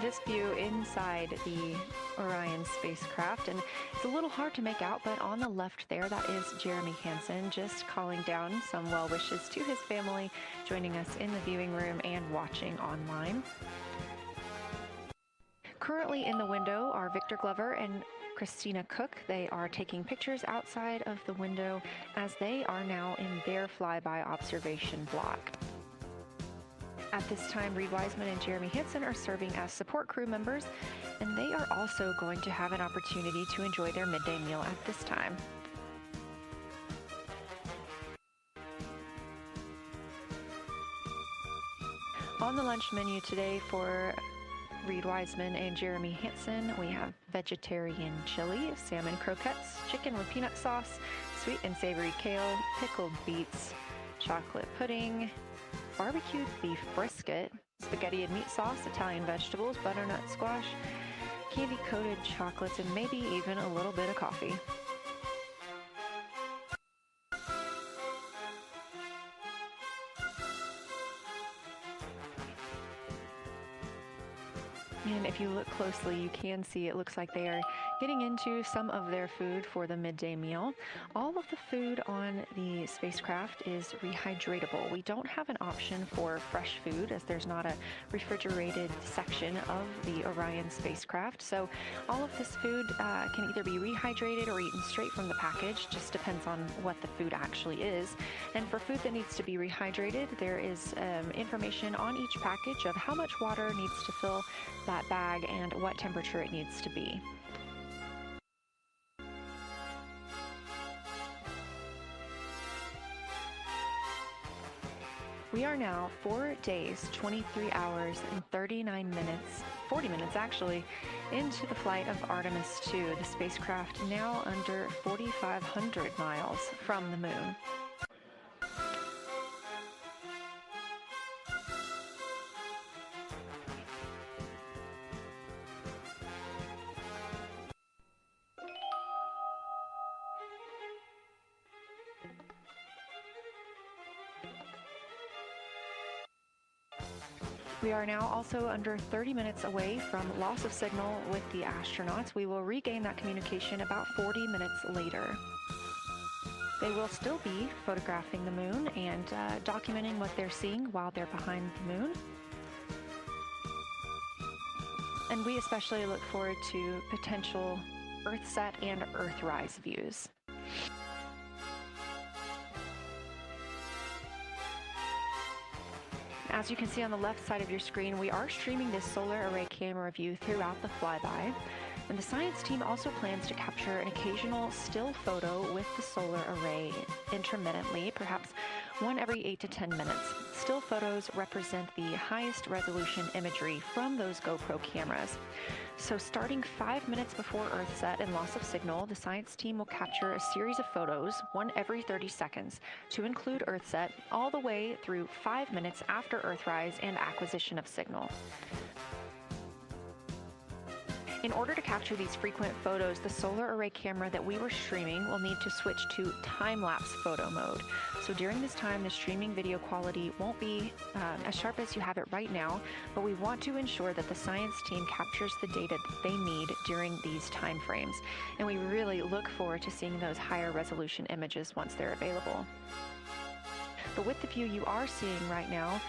This view inside the Orion spacecraft, and it's a little hard to make out, but on the left there, that is Jeremy Hansen just calling down some well wishes to his family, joining us in the viewing room and watching online. Currently in the window are Victor Glover and Christina Cook. They are taking pictures outside of the window as they are now in their flyby observation block. At this time, Reed Wiseman and Jeremy Hansen are serving as support crew members, and they are also going to have an opportunity to enjoy their midday meal at this time. On the lunch menu today for Reed Wiseman and Jeremy Hansen, we have vegetarian chili, salmon croquettes, chicken with peanut sauce, sweet and savory kale, pickled beets, chocolate pudding, barbecued beef brisket, spaghetti and meat sauce, Italian vegetables, butternut squash, candy-coated chocolates, and maybe even a little bit of coffee. And if you look closely, you can see it looks like they are getting into some of their food for the midday meal. All of the food on the spacecraft is rehydratable. We don't have an option for fresh food as there's not a refrigerated section of the Orion spacecraft. So all of this food can either be rehydrated or eaten straight from the package, just depends on what the food actually is. And for food that needs to be rehydrated, there is information on each package of how much water needs to fill that bag and what temperature it needs to be. We are now 4 days, 23 hours, and 39 minutes, 40 minutes actually, into the flight of Artemis II, the spacecraft now under 4,500 miles from the moon. We are now also under 30 minutes away from loss of signal with the astronauts. We will regain that communication about 40 minutes later. They will still be photographing the moon and documenting what they're seeing while they're behind the moon. And we especially look forward to potential Earthset and Earthrise views. As you can see on the left side of your screen, we are streaming this solar array camera view throughout the flyby. And the science team also plans to capture an occasional still photo with the solar array intermittently, perhaps one every 8 to 10 minutes. Still photos represent the highest resolution imagery from those GoPro cameras. So starting 5 minutes before Earthset and loss of signal, the science team will capture a series of photos, one every 30 seconds, to include Earthset, all the way through 5 minutes after Earthrise and acquisition of signal. In order to capture these frequent photos, the solar array camera that we were streaming will need to switch to time-lapse photo mode. So during this time, the streaming video quality won't be as sharp as you have it right now, but we want to ensure that the science team captures the data that they need during these time frames. And we really look forward to seeing those higher resolution images once they're available. But with the view you are seeing right now,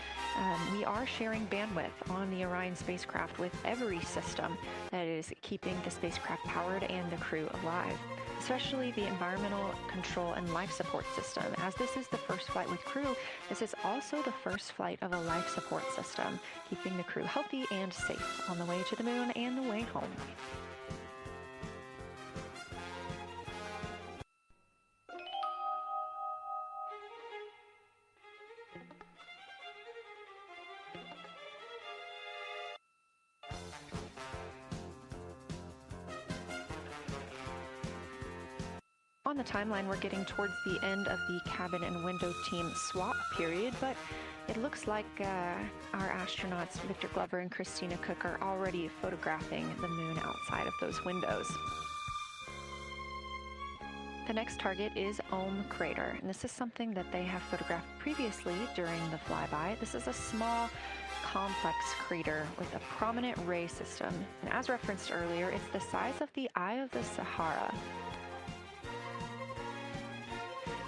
we are sharing bandwidth on the Orion spacecraft with every system that is keeping the spacecraft powered and the crew alive, especially the environmental control and life support system. As this is the first flight with crew, this is also the first flight of a life support system, keeping the crew healthy and safe on the way to the moon and the way home. On the timeline, we're getting towards the end of the cabin and window team swap period, but it looks like our astronauts, Victor Glover and Christina Cook, are already photographing the moon outside of those windows. The next target is Ohm Crater, and this is something that they have photographed previously during the flyby. This is a small, complex crater with a prominent ray system, and as referenced earlier, it's the size of the Eye of the Sahara.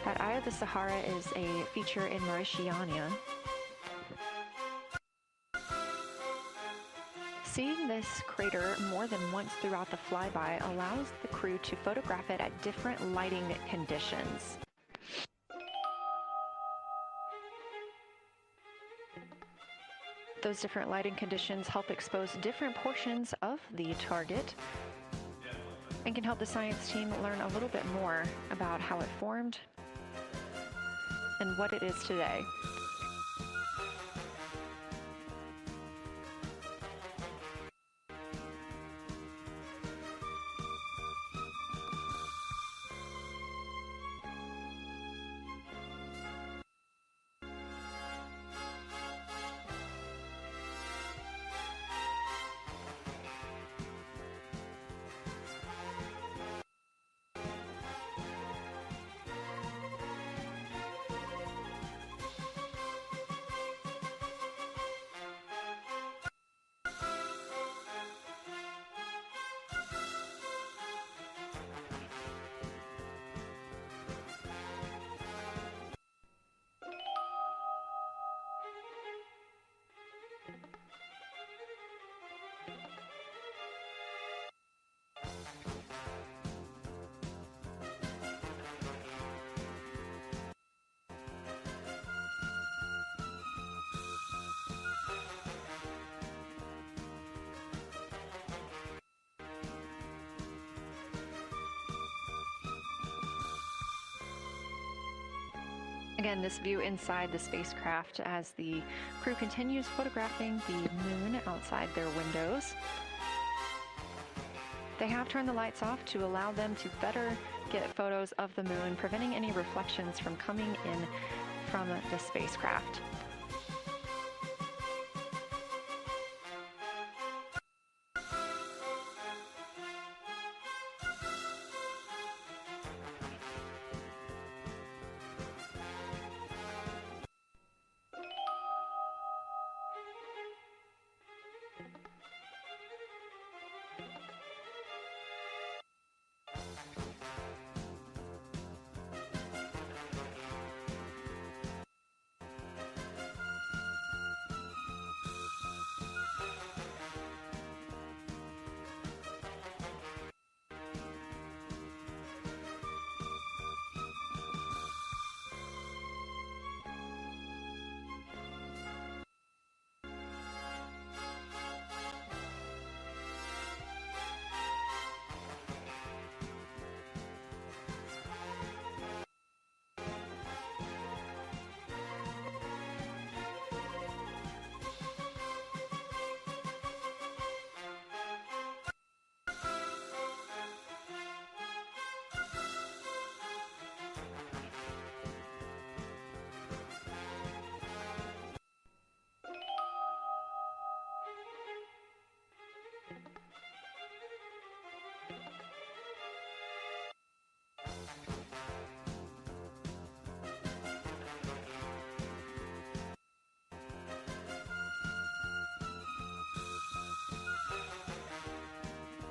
That Eye of the Sahara is a feature in Mauritania. Seeing this crater more than once throughout the flyby allows the crew to photograph it at different lighting conditions. Those different lighting conditions help expose different portions of the target and can help the science team learn a little bit more about how it formed and what it is today. Again, this view inside the spacecraft as the crew continues photographing the moon outside their windows. They have turned the lights off to allow them to better get photos of the moon, preventing any reflections from coming in from the spacecraft.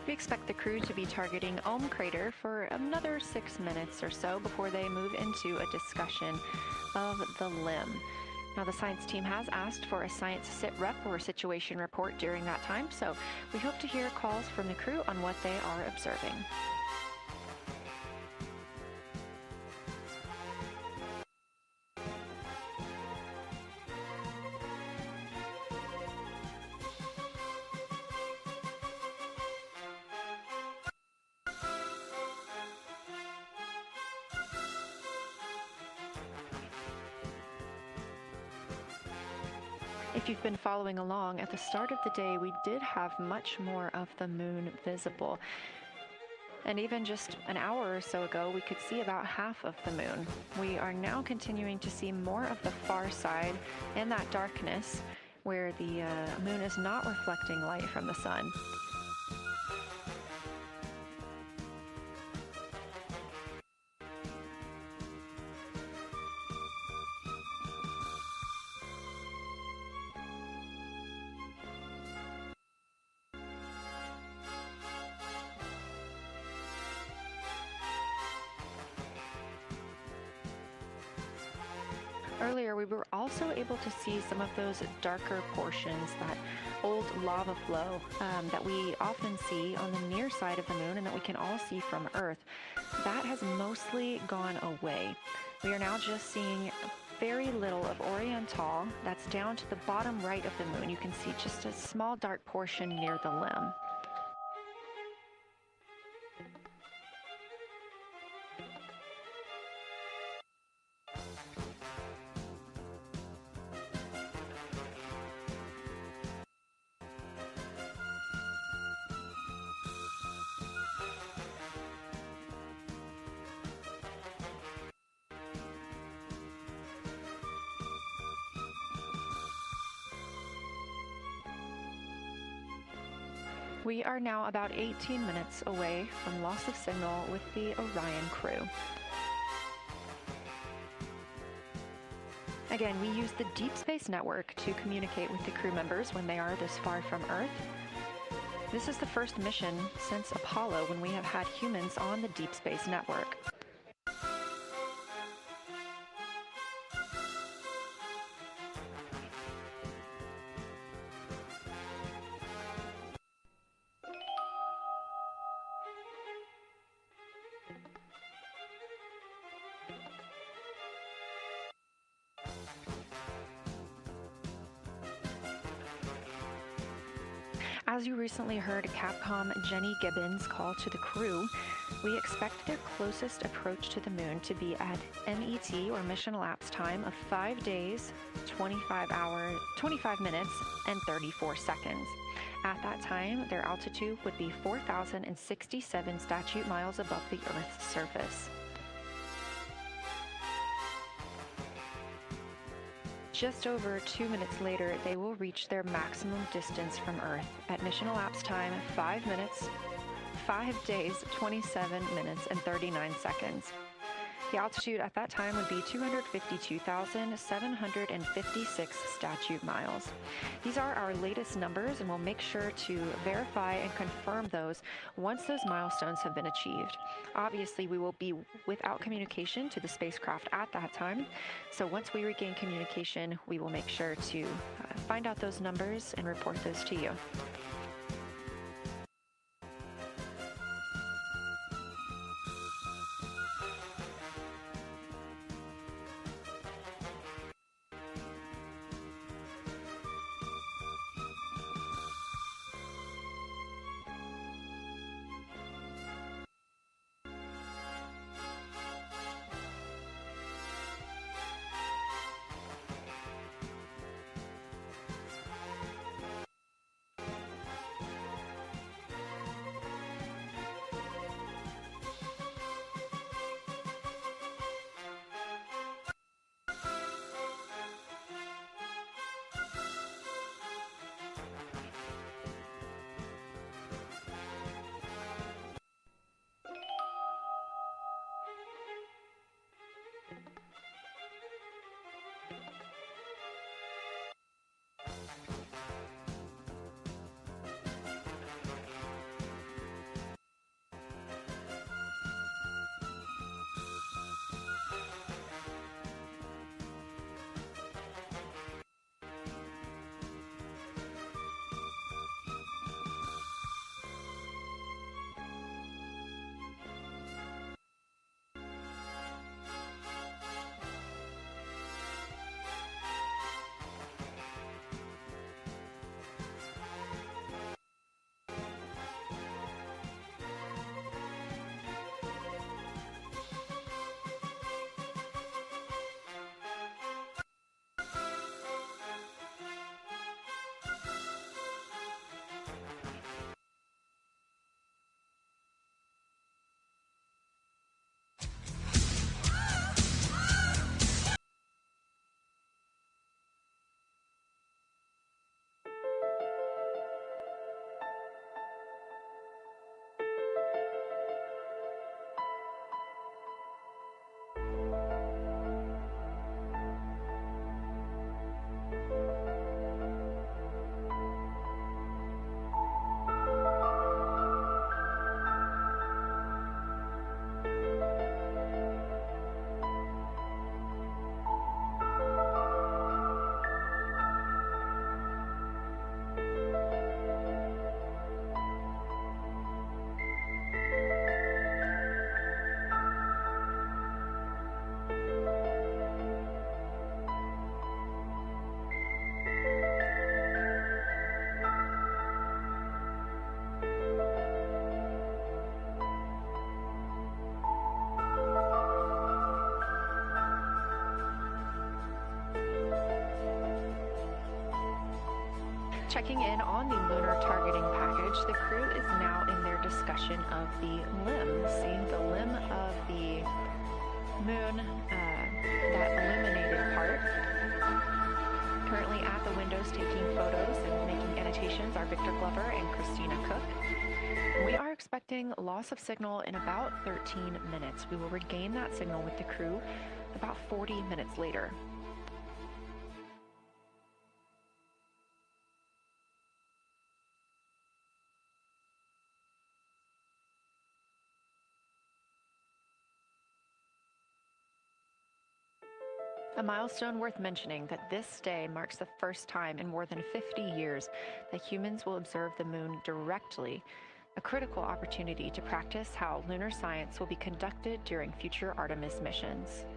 We expect the crew to be targeting Ulm Crater for another 6 minutes or so before they move into a discussion of the limb. Now, the science team has asked for a science sit rep or situation report during that time, so we hope to hear calls from the crew on what they are observing. If you've been following along, at the start of the day, we did have much more of the moon visible. And even just an hour or so ago, we could see about half of the moon. We are now continuing to see more of the far side and that darkness where the moon is not reflecting light from the sun. Earlier, we were also able to see some of those darker portions, that old lava flow that we often see on the near side of the moon and that we can all see from Earth. That has mostly gone away. We are now just seeing very little of Oriental. That's down to the bottom right of the moon. You can see just a small dark portion near the limb. We are now about 18 minutes away from loss of signal with the Orion crew. Again, we use the Deep Space Network to communicate with the crew members when they are this far from Earth. This is the first mission since Apollo when we have had humans on the Deep Space Network. As you recently heard Capcom Jenny Gibbons call to the crew, we expect their closest approach to the moon to be at MET, or mission elapsed time, of 5 days, 25 minutes, and 34 seconds. At that time, their altitude would be 4,067 statute miles above the Earth's surface. Just over 2 minutes later, they will reach their maximum distance from Earth at mission elapsed time 5 minutes, 5 days, 27 minutes, and 39 seconds. The altitude at that time would be 252,756 statute miles. These are our latest numbers, and we'll make sure to verify and confirm those once those milestones have been achieved. Obviously, we will be without communication to the spacecraft at that time, so once we regain communication, we will make sure to find out those numbers and report those to you. Checking in on the lunar targeting package, the crew is now in their discussion of the limb. See the limb of the moon, that illuminated part. Currently at the windows taking photos and making annotations are Victor Glover and Christina Cook. We are expecting loss of signal in about 13 minutes. We will regain that signal with the crew about 40 minutes later. A milestone worth mentioning that this day marks the first time in more than 50 years that humans will observe the moon directly, a critical opportunity to practice how lunar science will be conducted during future Artemis missions.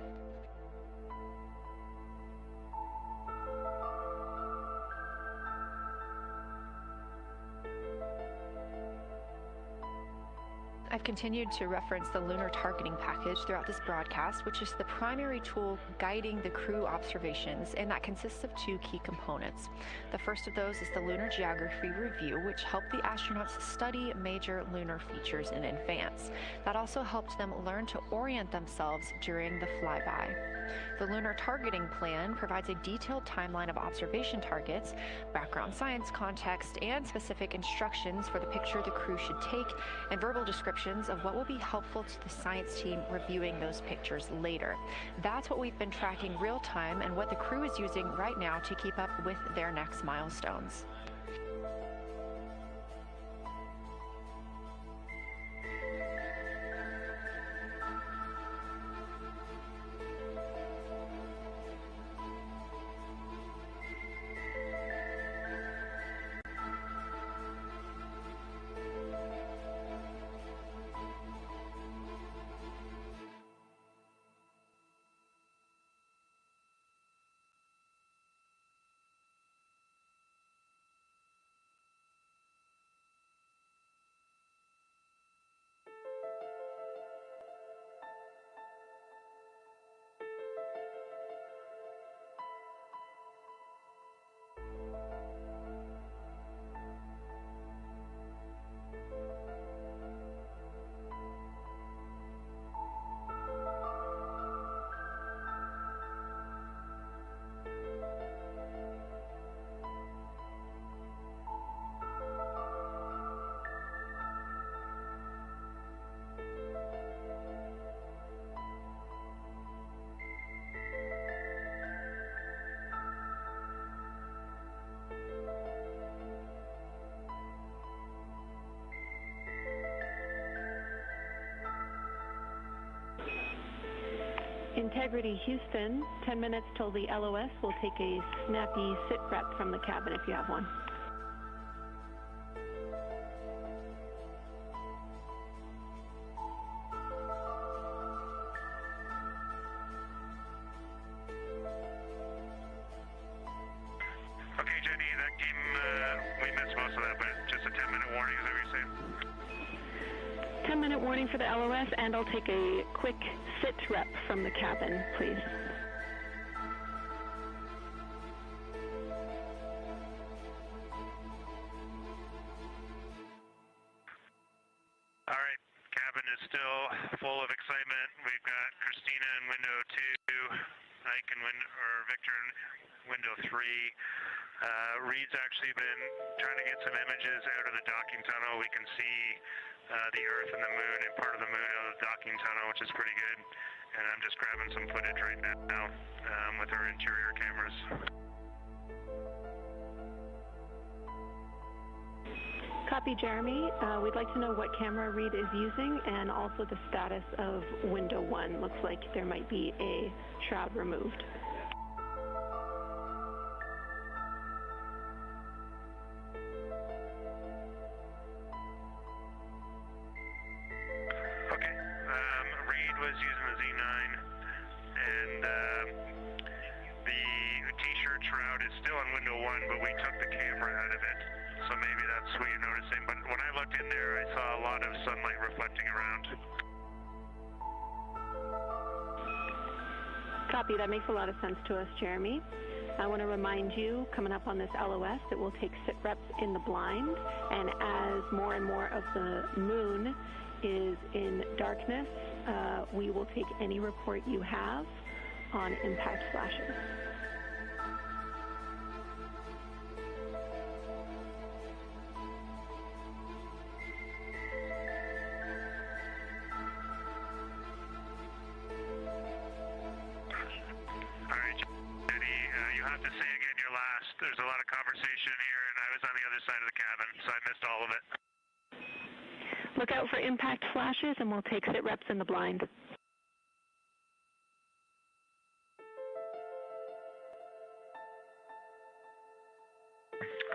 I've continued to reference the lunar targeting package throughout this broadcast, which is the primary tool guiding the crew observations, and that consists of two key components. The first of those is the Lunar Geography Review, which helped the astronauts study major lunar features in advance. That also helped them learn to orient themselves during the flyby. The Lunar Targeting Plan provides a detailed timeline of observation targets, background science context, and specific instructions for the picture the crew should take, and verbal descriptions of what will be helpful to the science team reviewing those pictures later. That's what we've been tracking real time and what the crew is using right now to keep up with their next milestones. Integrity Houston, 10 minutes till the LOS. We'll take a snappy sit rep from the cabin if you have one. Okay, Jenny, that came, we missed most of that, but just a 10-minute warning, is that what you're saying? 10-minute warning for the LOS, and I'll take a quick sit rep from the cabin, please. All right, cabin is still full of excitement. We've got Christina in window 2, Ike in Victor in window 3. Reed's actually been trying to get some images out of the docking tunnel. We can see the Earth and the Moon and part of the Moon out of the docking tunnel, which is pretty good. And I'm just grabbing some footage right now with our interior cameras. Copy, Jeremy. We'd like to know what camera Reed is using and also the status of window 1. Looks like there might be a shroud removed. Using the Z9, and the t-shirt shroud is still in window 1, but we took the camera out of it, so maybe that's what you're noticing. But when I looked in there, I saw a lot of sunlight reflecting around. Copy, that makes a lot of sense to us, Jeremy. I want to remind you, coming up on this LOS, that we'll take sit reps in the blind, and as more and more of the moon is in darkness, we will take any report you have on impact flashes. All right, Jenny, you have to say again your last. There's a lot of conversation here, and I was on the other side of the cabin, so I missed all of it. Look out for impact flashes, and we'll take sit reps in the blind.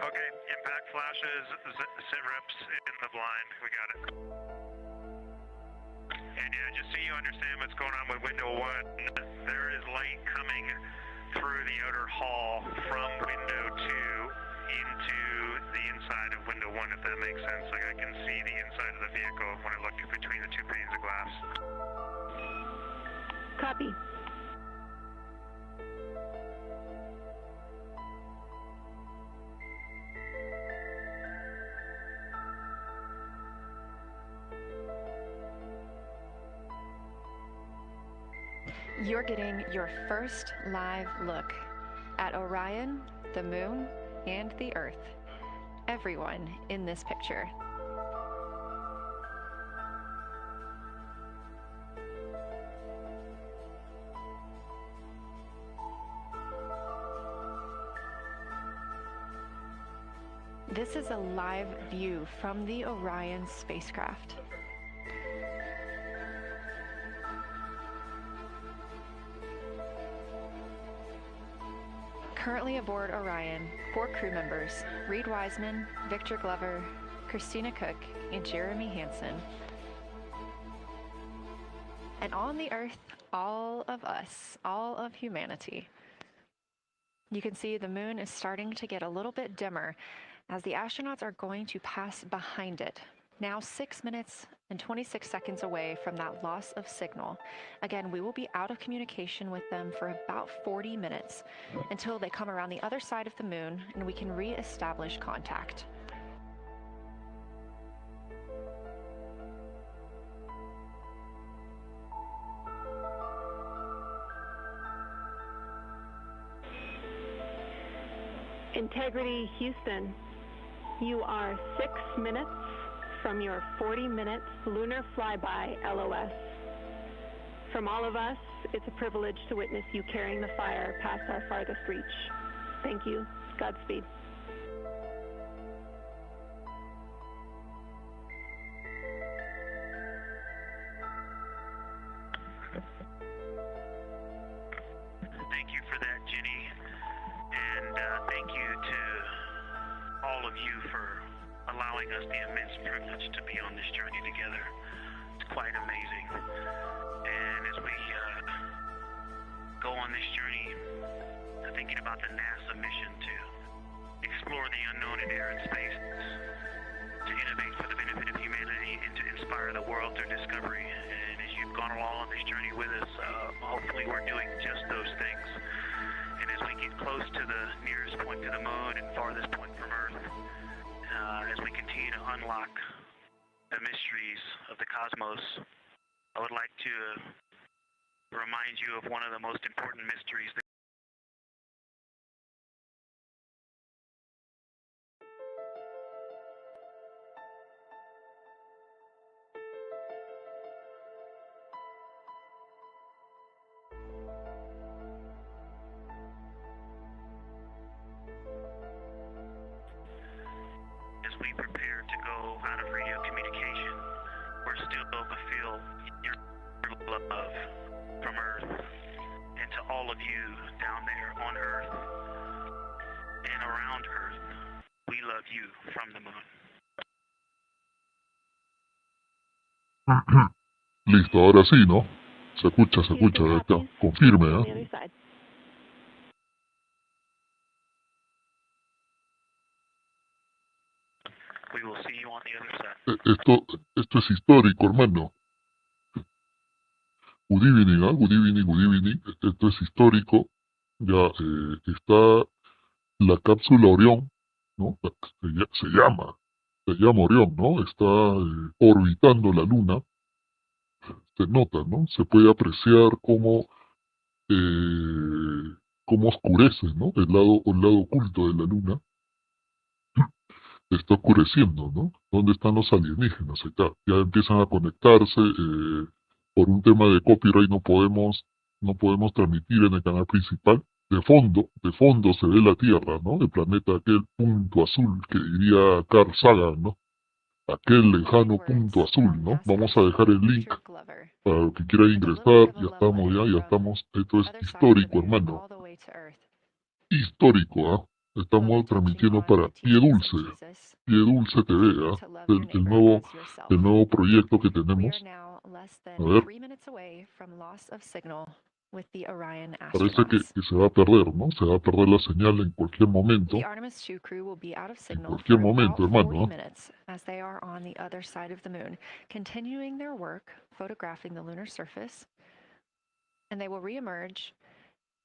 Okay, impact flashes, sit reps in the blind. We got it. And yeah, just so you understand what's going on with window 1, there is light coming through the outer hall from window 2 into the inside of window 1, if that makes sense. Like I can see the inside of the vehicle when I look between the two panes of glass. Copy. You're getting your first live look at Orion, the Moon, and the Earth. Everyone in this picture. This is a live view from the Orion spacecraft. Currently aboard Orion, 4 crew members: Reed Wiseman, Victor Glover, Christina Cook, and Jeremy Hansen. And on the Earth, all of us, all of humanity. You can see the moon is starting to get a little bit dimmer as the astronauts are going to pass behind it. Now 6 minutes and 26 seconds away from that loss of signal. Again, we will be out of communication with them for about 40 minutes until they come around the other side of the moon and we can re-establish contact. Integrity Houston, you are 6 minutes from your 40 minutes lunar flyby LOS. From all of us, it's a privilege to witness you carrying the fire past our farthest reach. Thank you. Godspeed. Thank you for that, Jenny. And thank you to all of you for allowing us the immense privilege to be on this journey together. It's quite amazing. And as we go on this journey, thinking about the NASA mission to explore the unknown in air and space, to innovate for the benefit of humanity, and to inspire the world through discovery. And as you've gone along on this journey with us, hopefully we're doing just those things. And as we get close to the nearest point to the moon and farthest point from Earth, as we continue to unlock the mysteries of the cosmos, I would like to remind you of one of the most important mysteries. As we prepare to go out of radio communication, we're still to feel your love from Earth, and to all of you down there on Earth and around Earth, we love you from the moon. Listo, ahora sí, ¿no? Se escucha, está. Confirme, On ¿eh? the other side. We will see you on the other side. Esto es histórico, hermano. Good evening, ¿eh? Good evening. Esto es histórico. Ya está la cápsula Orión, ¿no? Se llama Orión, ¿no? Está orbitando la Luna. Se nota, ¿no? Se puede apreciar cómo oscurece, ¿no? El lado oculto de la Luna. Está oscureciendo, ¿no? ¿Dónde están los alienígenas? Acá ya empiezan a conectarse. Por un tema de copyright no podemos transmitir en el canal principal. De fondo se ve la Tierra, ¿no? El planeta, aquel punto azul que diría Carl Sagan, ¿no? Aquel lejano punto azul, ¿no? Vamos a dejar el link para los que quieran ingresar. Ya estamos. Esto es histórico, hermano. Histórico, ¿ah? Estamos transmitiendo para Pie Dulce TV, ¿ah? El nuevo proyecto que tenemos. A ver. with the Orion Parece que astronauts. se va a perder, ¿no? Se va a perder la señal en cualquier momento. The Artemis II crew will be out of En signal cualquier for about momento, 40 hermano. minutes as they are on the other side of the moon, continuing their work photographing the lunar surface, and they will reemerge.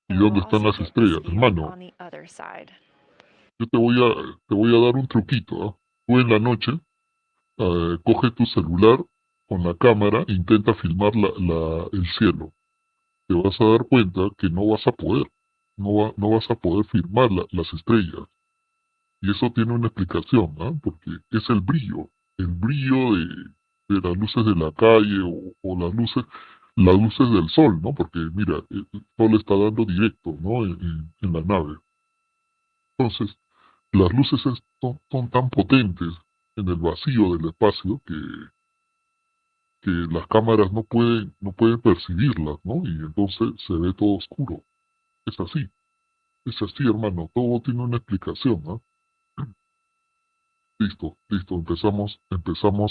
¿Y And we dónde will están also las get this estrellas, view hermano? on the other side. Yo te voy a dar un truquito, ¿ah? Tú en la noche, coge tu celular con la cámara e intenta filmar el cielo. Te vas a dar cuenta que no vas a poder. No vas a poder filmar las estrellas. Y eso tiene una explicación, ¿ah? Porque es el brillo de las luces de la calle o las luces del sol, ¿no? Porque mira, el sol está dando directo, ¿no? En la nave. Entonces, las luces son tan potentes en el vacío del espacio que las cámaras no pueden percibirlas, ¿no? Y entonces se ve todo oscuro. Es así, hermano, todo tiene una explicación, ¿no? Listo, empezamos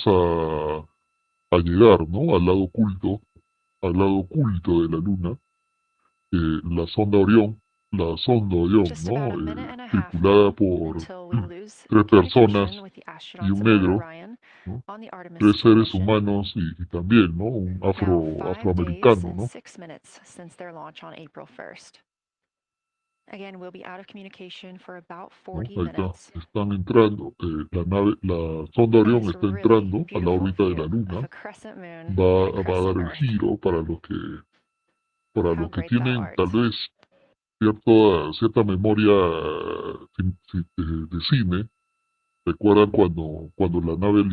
a llegar, ¿no? Al lado oculto de la Luna, la sonda Orión, Just ¿no? about a minute and a half Tripulada now por until we lose 3 personas communication with the y un astronauts aboard negro, Orion ¿no? on the Artemis 3 II seres mission. humanos y también, ¿no? Un Now, 5 days afroamericano, and ¿no? 6 minutes since their launch on April 1st. Again, we'll be out of communication for about ¿No? 40 Ahí está, minutes. están entrando, la sonda And Orión this está really entrando a la beautiful órbita de la view of Luna, a crescent moon va and a dar crescent el Earth. giro para How los que great thou tienen art. tal vez cierta memoria de cine. Recuerdan cuando la nave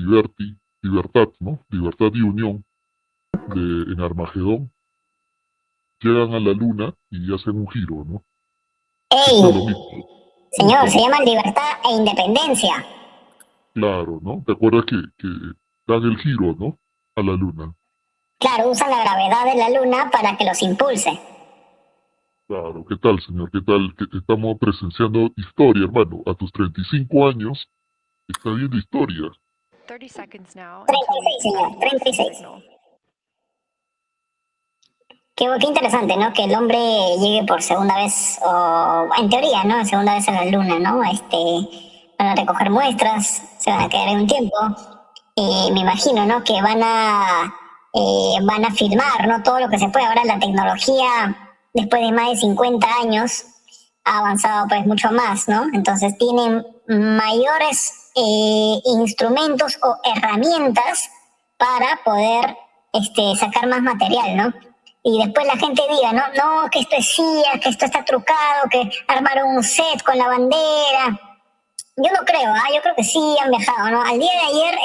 Libertad, ¿no? Libertad y Unión en Armagedón llegan a la Luna y hacen un giro, ¿no? Esto es lo ¡Ey! mismo. Señor, Justo, se llama libertad e independencia. claro, ¿no? ¿Te acuerdas que dan el giro, ¿no? A la Luna. Claro, usan la gravedad de la luna para que los impulse. Claro, ¿qué tal, señor? ¿Qué tal? Que estamos presenciando historia, hermano. A tus 35 años, está viendo historia. 30 seconds now until we 36, señor, lose 36. signal. Qué interesante, ¿no? Que el hombre llegue por segunda vez, o en teoría, ¿no? Segunda vez a la luna, ¿no? Van a recoger muestras, se van a quedar ahí un tiempo. Y me imagino, ¿no? Que van a filmar, ¿no? Todo lo que se puede. Ahora la tecnología, después de más de 50 años, ha avanzado pues mucho más, ¿no? Entonces tienen mayores instrumentos o herramientas para poder sacar más material, ¿no? Y después la gente diga, no, que esto es CIA, que esto está trucado, que armaron un set con la bandera. Yo no creo, yo creo que sí han viajado, ¿no? Al día de ayer,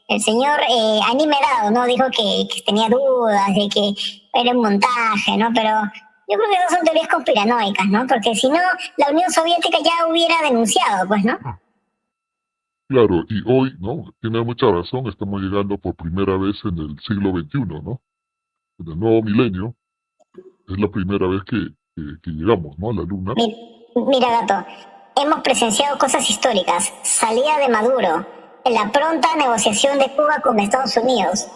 el señor Animerado, ¿no? Dijo que tenía dudas de que era un montaje, ¿no? Pero yo creo que esas son teorías conspiranoicas, ¿no? Porque si no, la Unión Soviética ya hubiera denunciado, pues, ¿no? Claro, y hoy, ¿no? Tiene mucha razón, estamos llegando por primera vez en el siglo XXI, ¿no? En el nuevo milenio, es la primera vez que llegamos, ¿no? A la Luna. Mira, gato, hemos presenciado cosas históricas. Salida de Maduro, la pronta negociación de Cuba con Estados Unidos,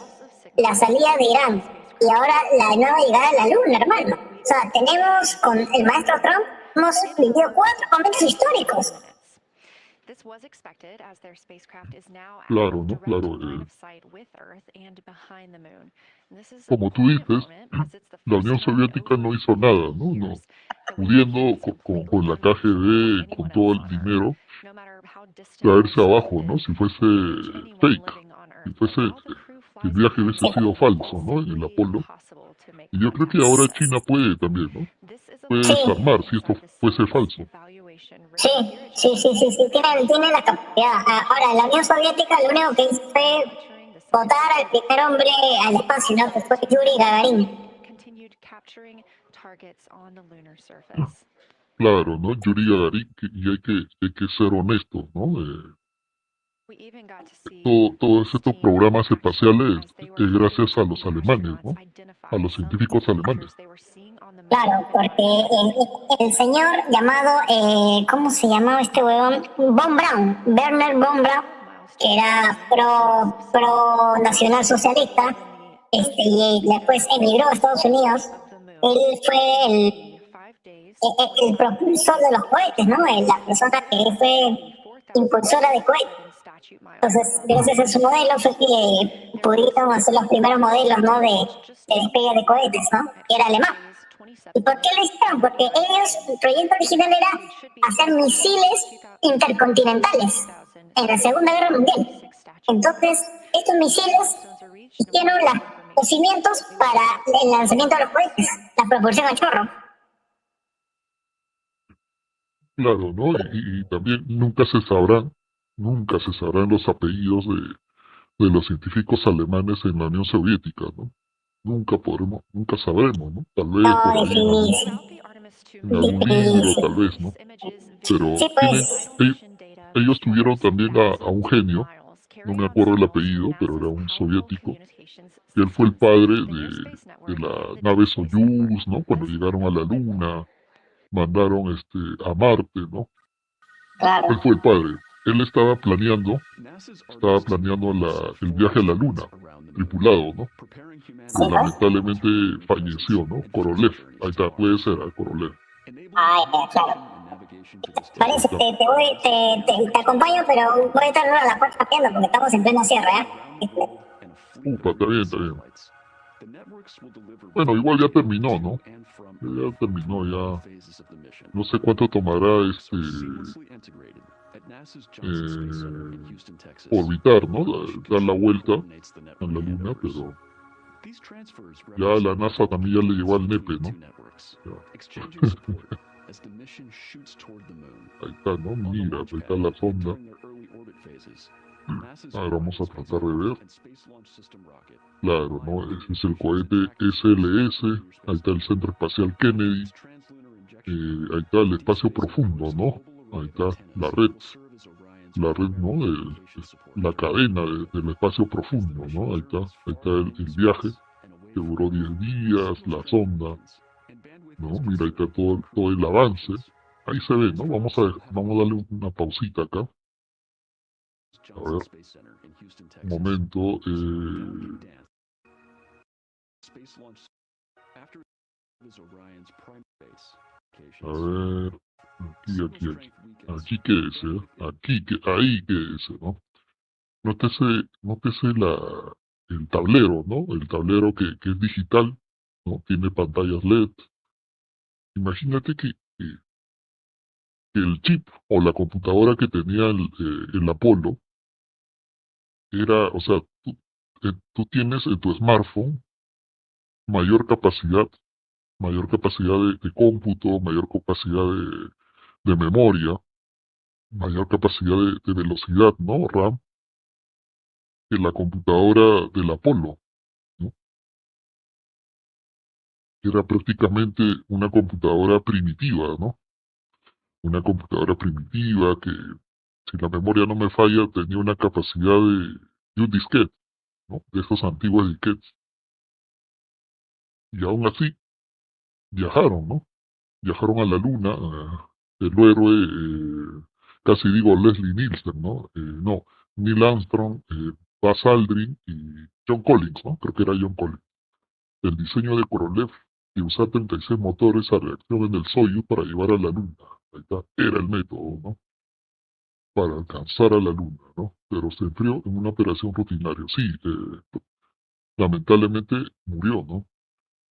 la salida de Irán y ahora la nueva llegada a la Luna, hermano. O sea, tenemos con el maestro Trump, hemos vivido 4 momentos históricos. Claro, ¿no? Claro. Como tú dices, la Unión Soviética no hizo nada, ¿no? Pudiendo con la KGB, con todo el dinero, traerse abajo, ¿no? Si fuese fake, si fuese que el viaje hubiese sido falso, ¿no? En el Apolo. Y yo creo que ahora China puede también, ¿no? Puede desarmar si esto fuese falso. Sí, tiene la capacidad. Ahora, la Unión Soviética lo único que hizo fue botar al primer hombre al espacio, ¿no? Que fue Yuri Gagarin. Claro, ¿no? Yuri Gagarin, y hay que ser honestos, ¿no? Todos estos programas espaciales es gracias a los alemanes, ¿no? A los científicos alemanes. Claro, porque el señor llamado, ¿cómo se llamaba este huevón? Von Braun, Werner von Braun, que era pro nacional socialista, y después emigró a Estados Unidos. él fue el propulsor de los cohetes, ¿no? La persona que fue impulsora de cohetes. Entonces, gracias a su modelo fue que pudieron hacer los primeros modelos, ¿no? de despegue de cohetes, ¿no? Que era alemán. ¿Y por qué lo hicieron? Porque ellos, el proyecto original era hacer misiles intercontinentales en la Segunda Guerra Mundial. Entonces, estos misiles hicieron los cimientos para el lanzamiento de los cohetes, la propulsión a chorro. Claro, ¿no? Y también nunca se sabrán los apellidos de los científicos alemanes en la Unión Soviética, ¿no? Nunca sabremos, ¿no? Tal vez No, por ahí difícil. en algún libro, tal vez, ¿no? Pero Sí, pues. ellos tuvieron también a un genio, no me acuerdo el apellido, pero era un soviético, que él fue el padre de la nave Soyuz, ¿no? Cuando llegaron a la Luna, mandaron a Marte, ¿no? Claro. Él fue el padre. Él estaba planeando el viaje a la Luna, tripulado, ¿no? Pero lamentablemente falleció, ¿no? Korolev. Ahí está, puede ser, Korolev. Claro. Parece que te acompaño, pero voy a estar a la puerta rapeando porque estamos en pleno cierre, ¿eh? Upa, está bien, está bien. Bueno, igual ya terminó, ¿no? Ya terminó, ya. No sé cuánto tomará orbitar, ¿no? Dar la vuelta a la Luna, pero ya la NASA también ya le llegó al nepe, ¿no? Ahí está, ¿no? Mira, ahí está la sonda. Ahora vamos a tratar de ver. Claro, ¿no? Ese es el cohete SLS. Ahí está el Centro Espacial Kennedy. Ahí está el espacio profundo, ¿no? Ahí está la red, ¿no? La cadena del espacio profundo, ¿no? Ahí está el viaje que duró 10 días, la sonda, ¿no? Mira, ahí está todo el avance. Ahí se ve, ¿no? Vamos a darle una pausita acá. A ver, un momento. A ver, aquí quédese, ahí quédese, ¿no? Nótese el tablero, ¿no? El tablero que es digital, ¿no? Tiene pantallas LED. Imagínate que el chip o la computadora que tenía el Apolo era, o sea, tú tienes en tu smartphone mayor capacidad de cómputo, mayor capacidad de memoria, mayor capacidad de velocidad, ¿no? RAM, que la computadora del Apolo, ¿no? Era prácticamente una computadora primitiva, ¿no? Una computadora primitiva que, si la memoria no me falla, tenía una capacidad de un disquete, ¿no? De esos antiguos disquetes. Y aún así, viajaron, ¿no? Viajaron a la Luna, el héroe, casi digo Leslie Nielsen, ¿no? No, Neil Armstrong, Buzz Aldrin y John Collins, ¿no? Creo que era John Collins. El diseño de Korolev de usar 36 motores a reacción en el Soyuz para llevar a la Luna. Ahí está, era el método, ¿no? Para alcanzar a la Luna, ¿no? Pero se enfrió en una operación rutinaria. Sí, lamentablemente murió, ¿no?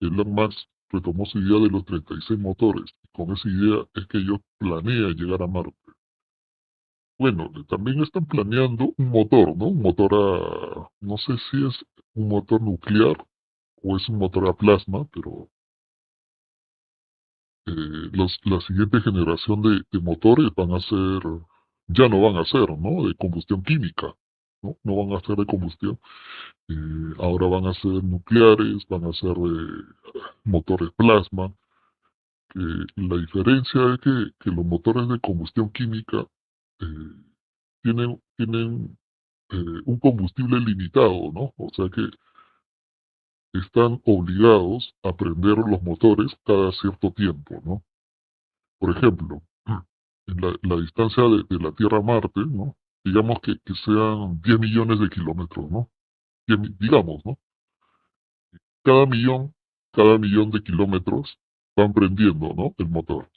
Elon Musk retomó su idea de los 36 motores, y con esa idea es que ellos planean llegar a Marte. Bueno, también están planeando un motor, ¿no? Un motor no sé si es un motor nuclear o es un motor a plasma, pero la siguiente generación de motores ya no van a ser, ¿no? De combustión química, ¿no? No van a ser de combustión. Ahora van a ser nucleares, van a ser motores plasma. La diferencia es que los motores de combustión química eh, tienen un combustible limitado, ¿no? O sea que están obligados a prender los motores cada cierto tiempo, ¿no? Por ejemplo, en la distancia de la Tierra a Marte, ¿no? Digamos que sean 10 millones de kilómetros, ¿no? Digamos, ¿no? Cada millón cada millón de kilómetros van prendiendo, ¿no? El motor.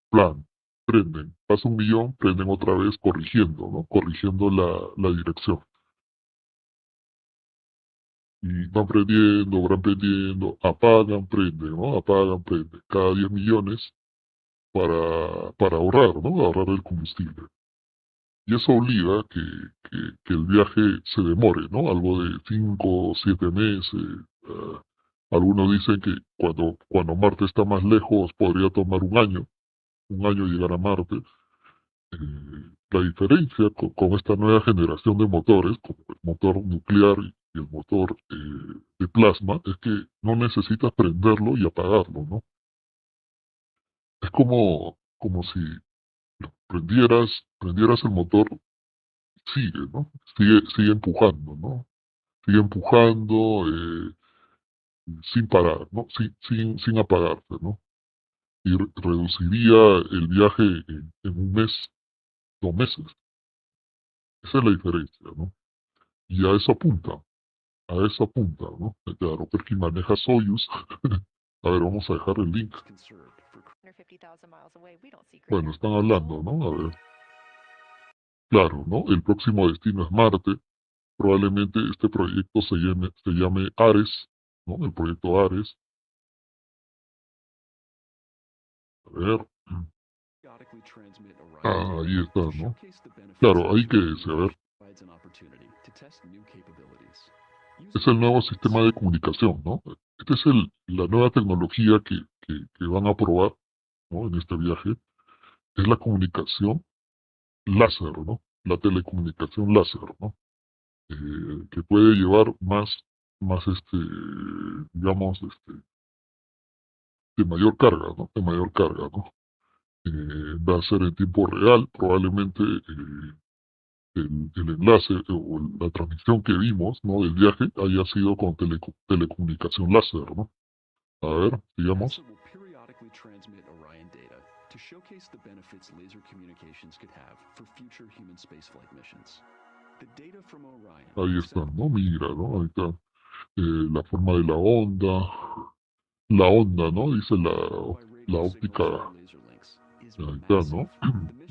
Plan, prenden. Pasa un millón, prenden otra vez corrigiendo, ¿no? Corrigiendo la dirección. Y van prendiendo, apagan, prenden, ¿no? Apagan, prenden. Cada 10 millones para ahorrar, ¿no? Ahorrar el combustible. Y eso obliga que el viaje se demore, ¿no? Algo de 5 o 7 meses. Algunos dicen que cuando Marte está más lejos podría tomar un año llegar a Marte. La diferencia con esta nueva generación de motores, como el motor nuclear y el motor de plasma, es que no necesitas prenderlo y apagarlo, ¿no? Es como si prendieras el motor, sigue, ¿no? Sigue empujando, ¿no? Sigue empujando sin parar, ¿no? Sin apagarse, ¿no? Y reduciría el viaje en un mes, 2 meses. Esa es la diferencia, ¿no? Y a eso apunta, ¿no? Claro, Perkin maneja Soyuz. A ver, vamos a dejar el link. 150,000 miles away, we don't see greater. Bueno, están hablando, ¿no? A ver. Claro, ¿no? El próximo destino es Marte. Probablemente este proyecto se llame Ares, ¿no? El proyecto Ares. A ver. Ah, ahí está, ¿no? Claro, ahí que es, a ver. Es el nuevo sistema de comunicación, ¿no? Esta es la nueva tecnología que van a probar, ¿no? En este viaje. Es la comunicación láser, ¿no? La telecomunicación láser, ¿no? Que puede llevar más digamos, de mayor carga, ¿no? De mayor carga, ¿no? Va a ser en tiempo real, probablemente el enlace o la transmisión que vimos, ¿no? Del viaje haya sido con telecomunicación láser, ¿no? A ver, digamos. Ahí está, ¿no? Mira, ¿no? Ahí está. La forma de la onda, ¿no? Dice la óptica. Ahí está, ¿no?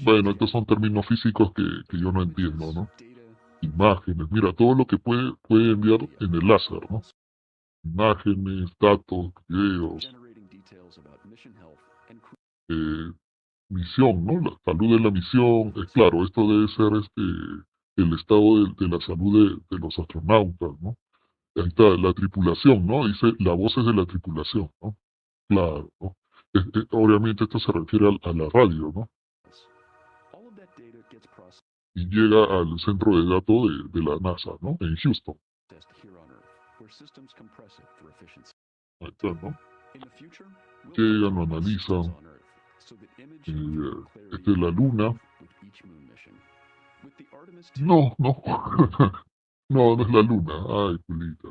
Bueno, estos son términos físicos que yo no entiendo, ¿no? Imágenes, mira, todo lo que puede enviar en el láser, ¿no? Imágenes, datos, videos, eh, misión, ¿no? La salud de la misión, claro, esto debe ser el estado de la salud de los astronautas, ¿no? Ahí está, la tripulación, ¿no? Dice, la voz es de la tripulación, ¿no? Claro, ¿no? Obviamente esto se refiere a la radio, ¿no? Y llega al centro de datos de la NASA, ¿no? En Houston. Ahí está, ¿no? Llegan, lo analizan. Esta es la Luna. No, no. No, no es la Luna. Ay, Julita.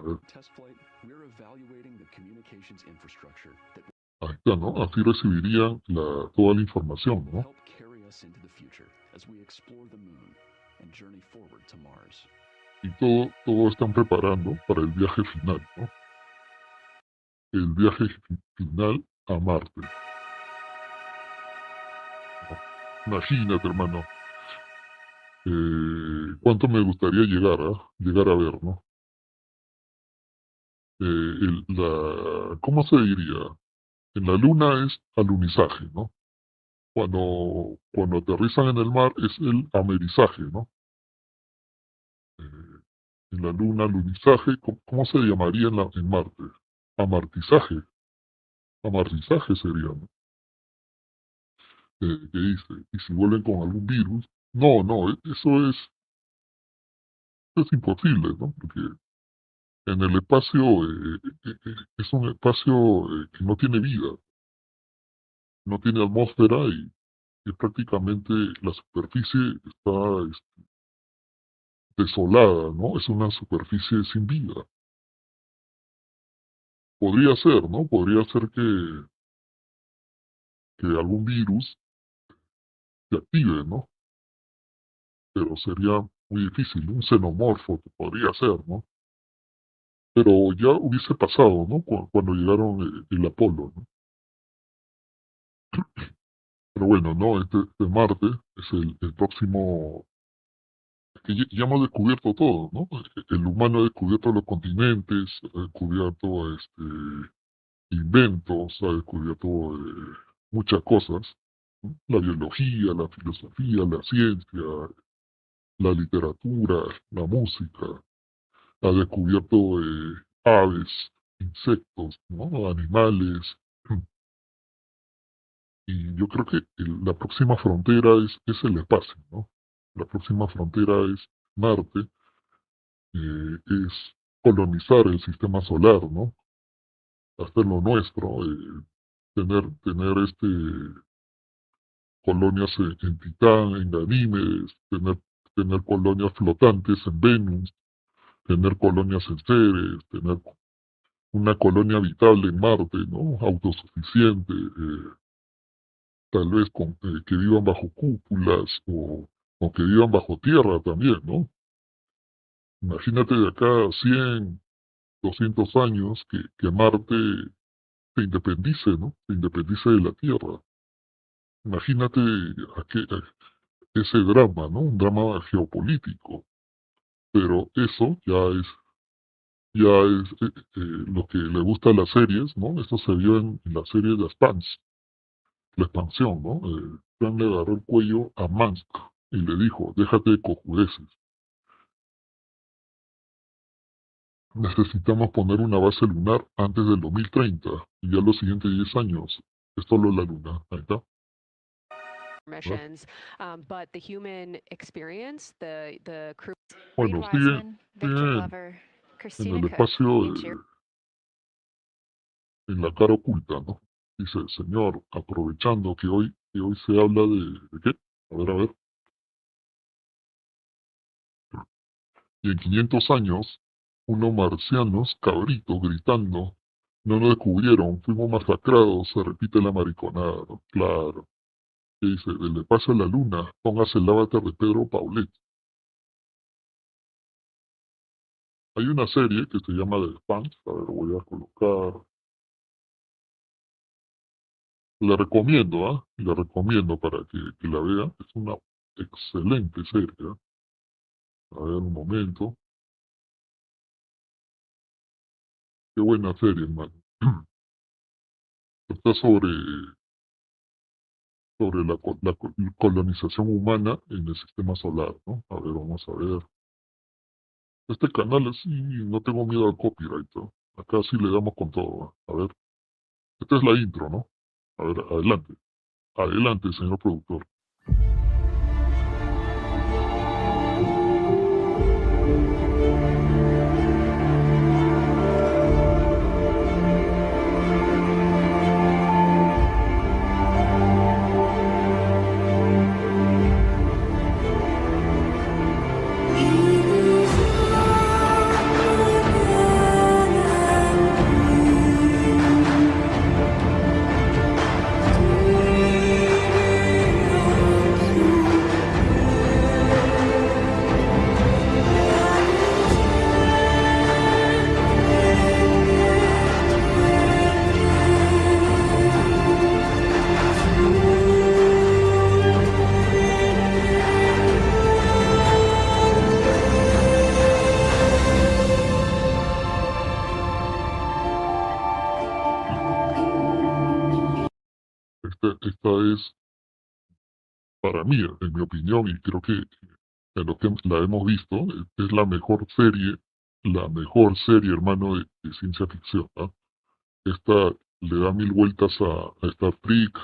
Ahí está, ¿no? Así recibirían toda la información, ¿no? Y todo están preparando para el viaje final, ¿no? El viaje final a Marte. Imagínate, hermano. ¿Cuánto me gustaría llegar a ver, ¿no? ¿Cómo se diría? En la Luna es alunizaje, ¿no? Cuando aterrizan en el mar es el amerizaje, ¿no? Eh, en la Luna, alunizaje, ¿cómo se llamaría en Marte? Amartizaje. Amartizaje sería, ¿no? ¿Qué dice? ¿Y si vuelven con algún virus? No, no, eso es imposible, ¿no? Porque en el espacio es un espacio que no tiene vida, no tiene atmósfera y prácticamente la superficie está desolada, ¿no? Es una superficie sin vida. Podría ser, ¿no? Podría ser que algún virus se active, ¿no? Pero sería muy difícil. Un xenomorfo que podría ser, ¿no? pero ya hubiese pasado, ¿no? Cuando llegaron el Apolo, ¿no? Pero bueno, ¿no? Este Marte es el próximo, que ya hemos descubierto todo, ¿no? El humano ha descubierto los continentes, ha descubierto inventos, ha descubierto muchas cosas, ¿no? La biología, la filosofía, la ciencia, la literatura, la música, ha descubierto aves, insectos, ¿no? Animales, y yo creo que la próxima frontera es el espacio, ¿no? La próxima frontera es Marte, es colonizar el sistema solar, ¿no? Hacerlo nuestro, tener colonias en Titán, en Ganímedes, tener colonias flotantes en Venus, tener colonias en Ceres, tener una colonia habitable en Marte, ¿no? Autosuficiente, tal vez que vivan bajo cúpulas o que vivan bajo tierra también, ¿no? Imagínate de acá a 100, 200 años que Marte se independice, ¿no? Se independice de la Tierra. Imagínate ese drama, ¿no? Un drama geopolítico. Pero eso ya es lo que le gusta a las series, ¿no? Esto se vio en la serie de la expansión, ¿no? Trump le agarró el cuello a Musk y le dijo, déjate de cojudeces. Necesitamos poner una base lunar antes del 2030 y ya los siguientes 10 años es solo la luna. Ahí está. missions, but the human experience, the crew. Reed Bueno, sigue, Wiseman, Victor sigue Glover, en Christina el Cook, espacio, and Jerry. en la cara oculta, ¿no? Dice, señor, aprovechando que hoy se habla ¿de qué? A ver. Y en 500 años, unos marcianos, cabritos, gritando, no nos descubrieron, fuimos masacrados, se repite la mariconada, ¿no? Claro. Que dice, del espacio a la luna, póngase el avatar de Pedro Paulet. Hay una serie que se llama The Fans, a ver, voy a colocar. La recomiendo, ¿ah? La recomiendo para que la vean. Es una excelente serie, ¿ah? A ver, un momento. Qué buena serie, hermano. Está sobre la colonización humana en el sistema solar, ¿no? A ver, vamos a ver. Este canal sí, no tengo miedo al copyright, ¿no? Acá sí le damos con todo, ¿ah? A ver. Esta es la intro, ¿no? A ver, adelante. Adelante, señor productor. Esta es, para mí, en mi opinión, y creo que en lo que la hemos visto, es la mejor serie, hermano, de ciencia ficción, ¿ah? Esta le da mil vueltas a Star Trek,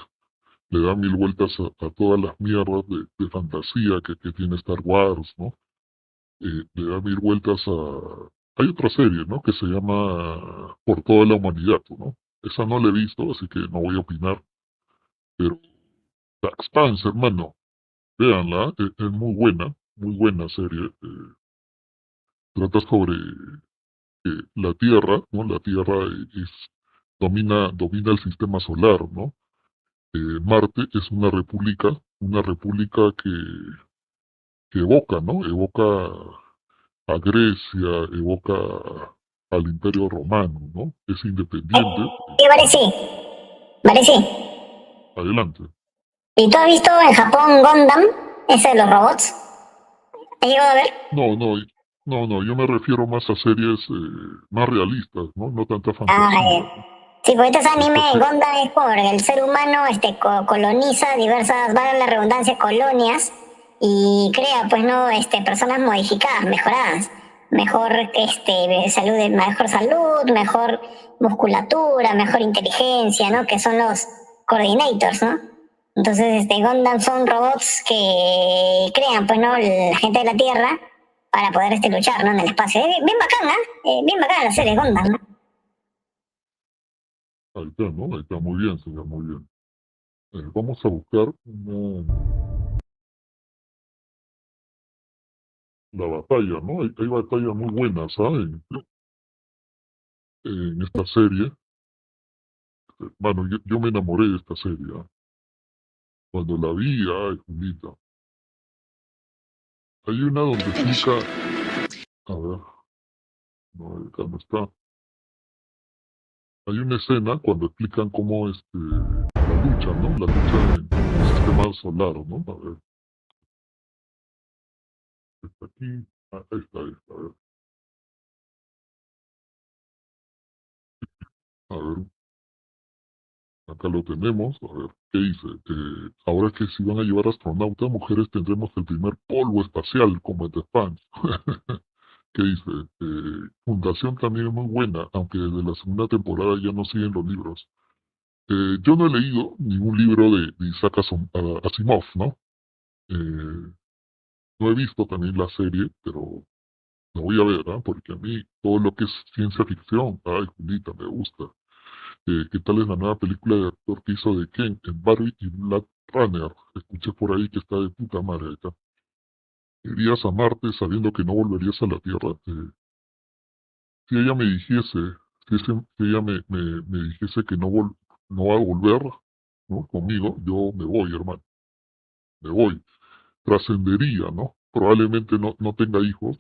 le da mil vueltas a todas las mierdas de fantasía que tiene Star Wars, ¿no? Le da mil vueltas a... Hay otra serie, ¿no? Que se llama Por toda la humanidad, ¿no? Esa no la he visto, así que no voy a opinar, pero La Expanse, hermano, véanla, es muy buena serie. Trata sobre la Tierra, ¿no? La Tierra domina el sistema solar, ¿no? Marte es una república que evoca, ¿no? Evoca a Grecia, evoca al Imperio Romano, ¿no? Es independiente. Vale, sí. Adelante. ¿Y tú has visto en Japón Gundam, ese de los robots? ¿Has llegado a ver? No, yo me refiero más a series más realistas, ¿no? No tanta Ah, fantasía. sí, pues este anime Entonces, Gundam es porque el ser humano coloniza diversas, valga la redundancia, colonias y crea, pues, no, personas modificadas, mejoradas, mejor, mejor salud, mejor musculatura, mejor inteligencia, ¿no? Que son los coordinators, ¿no? Entonces, Gundam son robots que crean, pues, ¿no? La gente de la Tierra para poder luchar, ¿no? En el espacio. Bien bacán, ¿eh? Bien bacán la serie Gundam, ¿no? ahí está, ¿no? Ahí está, muy bien, señor, muy bien. Vamos a buscar la batalla, ¿no? Hay batallas muy buenas, ¿sabes? En esta serie. Bueno, yo me enamoré de esta serie, ¿ah? Cuando la vi, ay, Julita. Hay una donde explica, a ver, no, acá no está. Hay una escena cuando explican cómo la lucha, ¿no? La lucha en el sistema solar, ¿no? A ver, está aquí. Ah, ahí está, a ver. A ver, acá lo tenemos. A ver, ¿qué dice? Ahora que si van a llevar astronautas, mujeres tendremos el primer polvo espacial, como en The Fans. ¿Qué dice? Fundación también es muy buena, aunque desde la segunda temporada ya no siguen los libros. Yo no he leído ningún libro de Isaac Asimov, ¿no? No he visto también la serie, pero la voy a ver, ¿ah? Porque a mí todo lo que es ciencia ficción, ay, Julita, me gusta. ¿Qué tal es la nueva película de actor que hizo de Ken en Barbie y Black Runner? Escuché por ahí que está de puta madre acá. ¿Irías a Marte sabiendo que no volverías a la Tierra? Si ella me dijese, si ella me dijese que no va a volver, ¿no? Conmigo, yo me voy, hermano, me voy. Trascendería, ¿no? Probablemente no tenga hijos,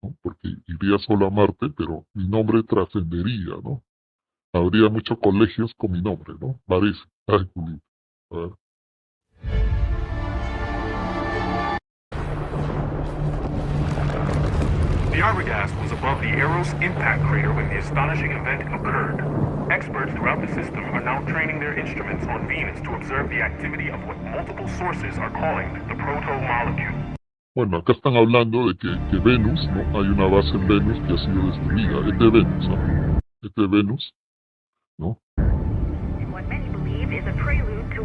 ¿no? Porque iría solo a Marte, pero mi nombre trascendería, ¿no? Habría muchos colegios con mi nombre, ¿no? Parece. Ay, Julito. A ver. The Arbogast was above the Eros impact crater when the astonishing event occurred. Experts throughout the system are now training their instruments on Venus to observe the activity of what multiple sources are calling the proto-molecule. Bueno, acá están hablando de que Venus, ¿no? Hay una base en Venus que ha sido destruida. Este es Venus, ¿no? Este es Venus, ¿no?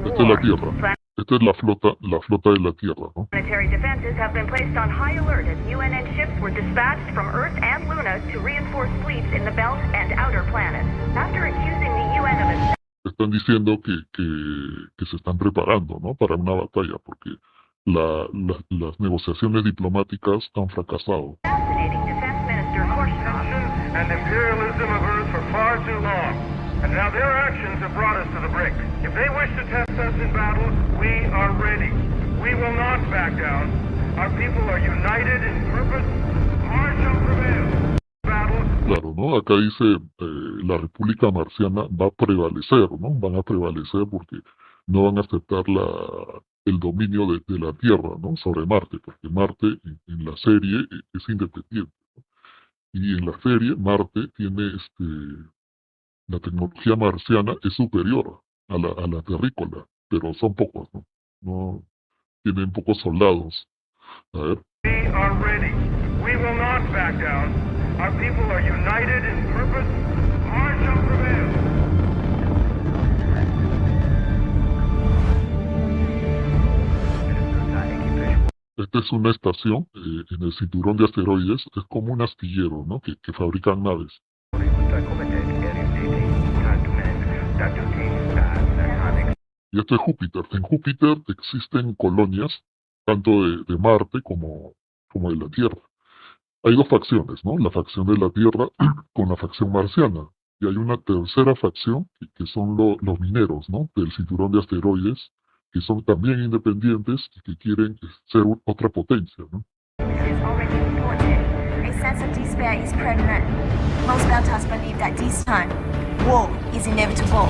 Esta es la Tierra. Esta es la flota de la Tierra, ¿no? Planetary defenses have been placed on high alert as UNN ships were dispatched from Earth and Luna to reinforce fleets in the belt and outer planets. After accusing the UN of Están diciendo que se están preparando, ¿no? Para una batalla, porque las negociaciones diplomáticas han fracasado. assassinating Defense Minister Korshkov. And imperialism of Earth for far too long. And now their actions have brought us to the brink. If they wish to test us in battle, we are ready. We will not back down. Our people are united in purpose. Ours shall prevail. Battle. Claro, ¿no? Acá dice la República Marciana va a prevalecer, ¿no? Van a prevalecer porque no van a aceptar el dominio de la Tierra, ¿no? Sobre Marte, porque Marte en la serie es independiente, ¿no? Y en la serie Marte tiene la tecnología marciana es superior a la terrícola, pero son pocos, ¿no? No tienen pocos soldados. A ver. We are ready. We will not back down. Our people are united in purpose. Ours shall prevail. Esta es una estación en el cinturón de asteroides, es como un astillero, ¿no? Que fabrican naves. Y esto es Júpiter. En Júpiter existen colonias, tanto de Marte como de la Tierra. Hay dos facciones, ¿no? La facción de la Tierra con la facción marciana. Y hay una tercera facción, que son los mineros, ¿no? Del cinturón de asteroides, que son también independientes y que quieren ser otra potencia, ¿no? sense of despair is prevalent. Most Beltas believe that this time, war is inevitable.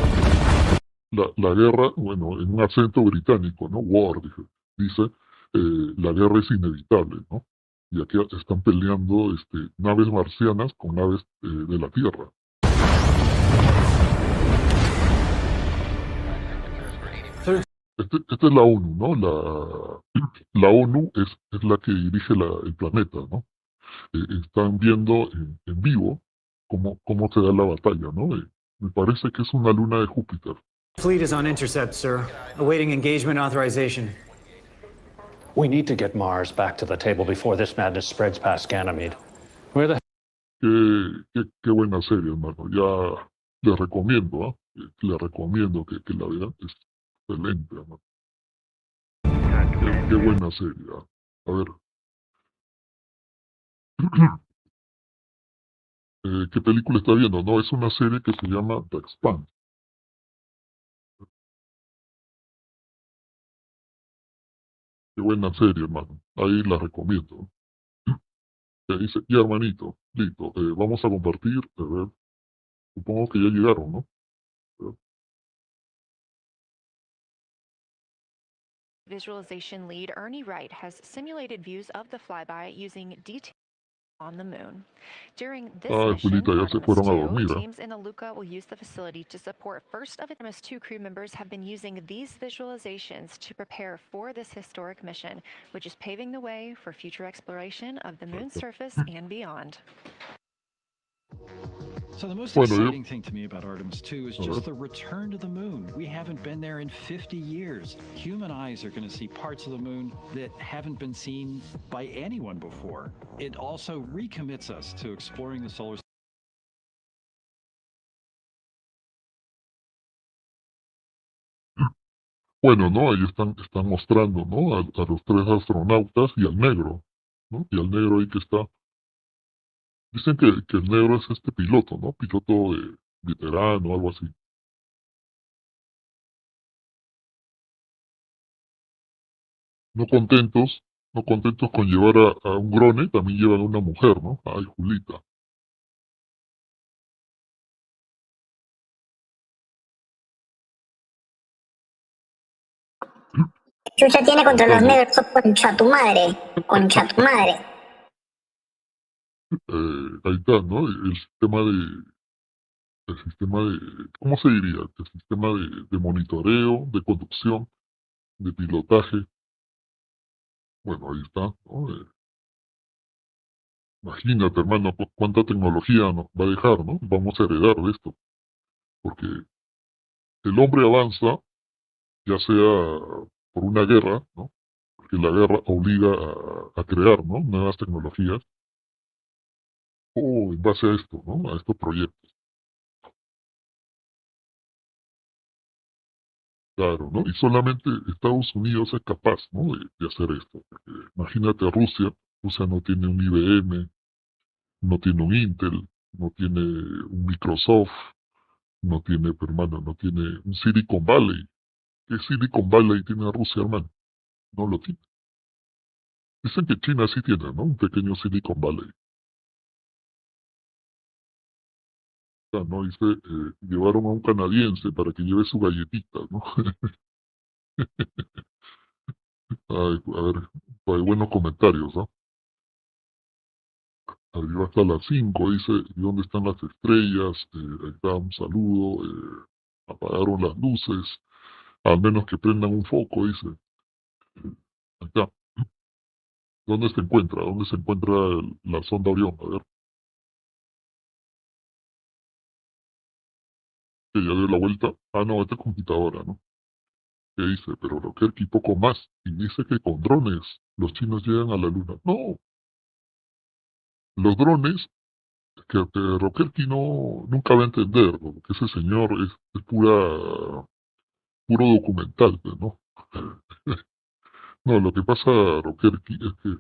La guerra, bueno, en un acento británico, ¿no? War, dice, la guerra es inevitable, ¿no? Y aquí están peleando naves marcianas con naves de la Tierra. Esta es la ONU, ¿no? La ONU es la que dirige el planeta, ¿no? Están viendo en vivo cómo se da la batalla, ¿no? Me parece que es una luna de Júpiter. Fleet is on intercept, sir. Awaiting engagement authorization. We need to get Mars back to the table before this madness spreads past Ganymede. Where the... Qué buena serie, hermano. Ya les recomiendo, ¿ah? Les recomiendo que la vean. Es excelente, hermano. Qué buena serie, ¿ah? A ver. ¿Qué película está viendo? No, es una serie que se llama The Expanse. Qué buena serie, hermano. Ahí la recomiendo. Dice, ya hermanito, listo, vamos a compartir, a ver, supongo que ya llegaron, ¿no? Visualization lead Ernie Wright has simulated views of the flyby using detail on the moon. During this mission, Julita, ya se fueron a dormir, teams in Aluca will use the facility to support first of Artemis II crew members have been using these visualizations to prepare for this historic mission, which is paving the way for future exploration of the moon's surface and beyond. So the most exciting thing to me about Artemis II is just the return to the moon. We haven't been there in 50 years. Human eyes are going to see parts of the moon that haven't been seen by anyone before. It also recommits us to exploring the solar system. Bueno, ¿no? Ahí están mostrando, ¿no? A los 3 astronautas y al negro, ¿no? Y al negro ahí que está. Dicen que el negro es piloto, ¿no? Piloto veterano o algo así. No contentos con llevar a un grone, también llevan a una mujer, ¿no? Ay, Julita. Chucha tiene contra los negros, concha tu madre, concha tu madre. Ahí está, ¿no? El sistema de, ¿cómo se diría? El sistema de monitoreo, de conducción, de pilotaje. Bueno, ahí está, ¿no? Imagínate, hermano, cuánta tecnología nos va a dejar, ¿no? Vamos a heredar de esto. Porque el hombre avanza, ya sea por una guerra, ¿no? Porque la guerra obliga a crear, ¿no? Nuevas tecnologías. O en base a esto, ¿no? A estos proyectos. Claro, ¿no? Y solamente Estados Unidos es capaz, ¿no? De hacer esto. Porque imagínate a Rusia. Rusia no tiene un IBM, no tiene un Intel, no tiene un Microsoft, no tiene, hermano, no tiene un Silicon Valley. ¿Qué Silicon Valley tiene Rusia, hermano? No lo tiene. Dicen que China sí tiene, ¿no? Un pequeño Silicon Valley. ¿No? Dice, llevaron a un canadiense para que lleve su galletita, ¿no? Ay, a ver, hay buenos comentarios, ¿no? Arriba hasta las 5, dice, ¿y dónde están las estrellas? Ahí está, un saludo, apagaron las luces, al menos que prendan un foco, dice. Ahí está. ¿Dónde se encuentra? ¿Dónde se encuentra la sonda Orión? A ver. Que ya dio la vuelta. Ah, no, esta es computadora, ¿no? Que dice, pero Rokerki poco más. Y dice que con drones los chinos llegan a la luna. No. Los drones, que Rokerki nunca va a entender, ¿no? Que ese señor es puro documental, ¿no? No, lo que pasa, Rokerki, es que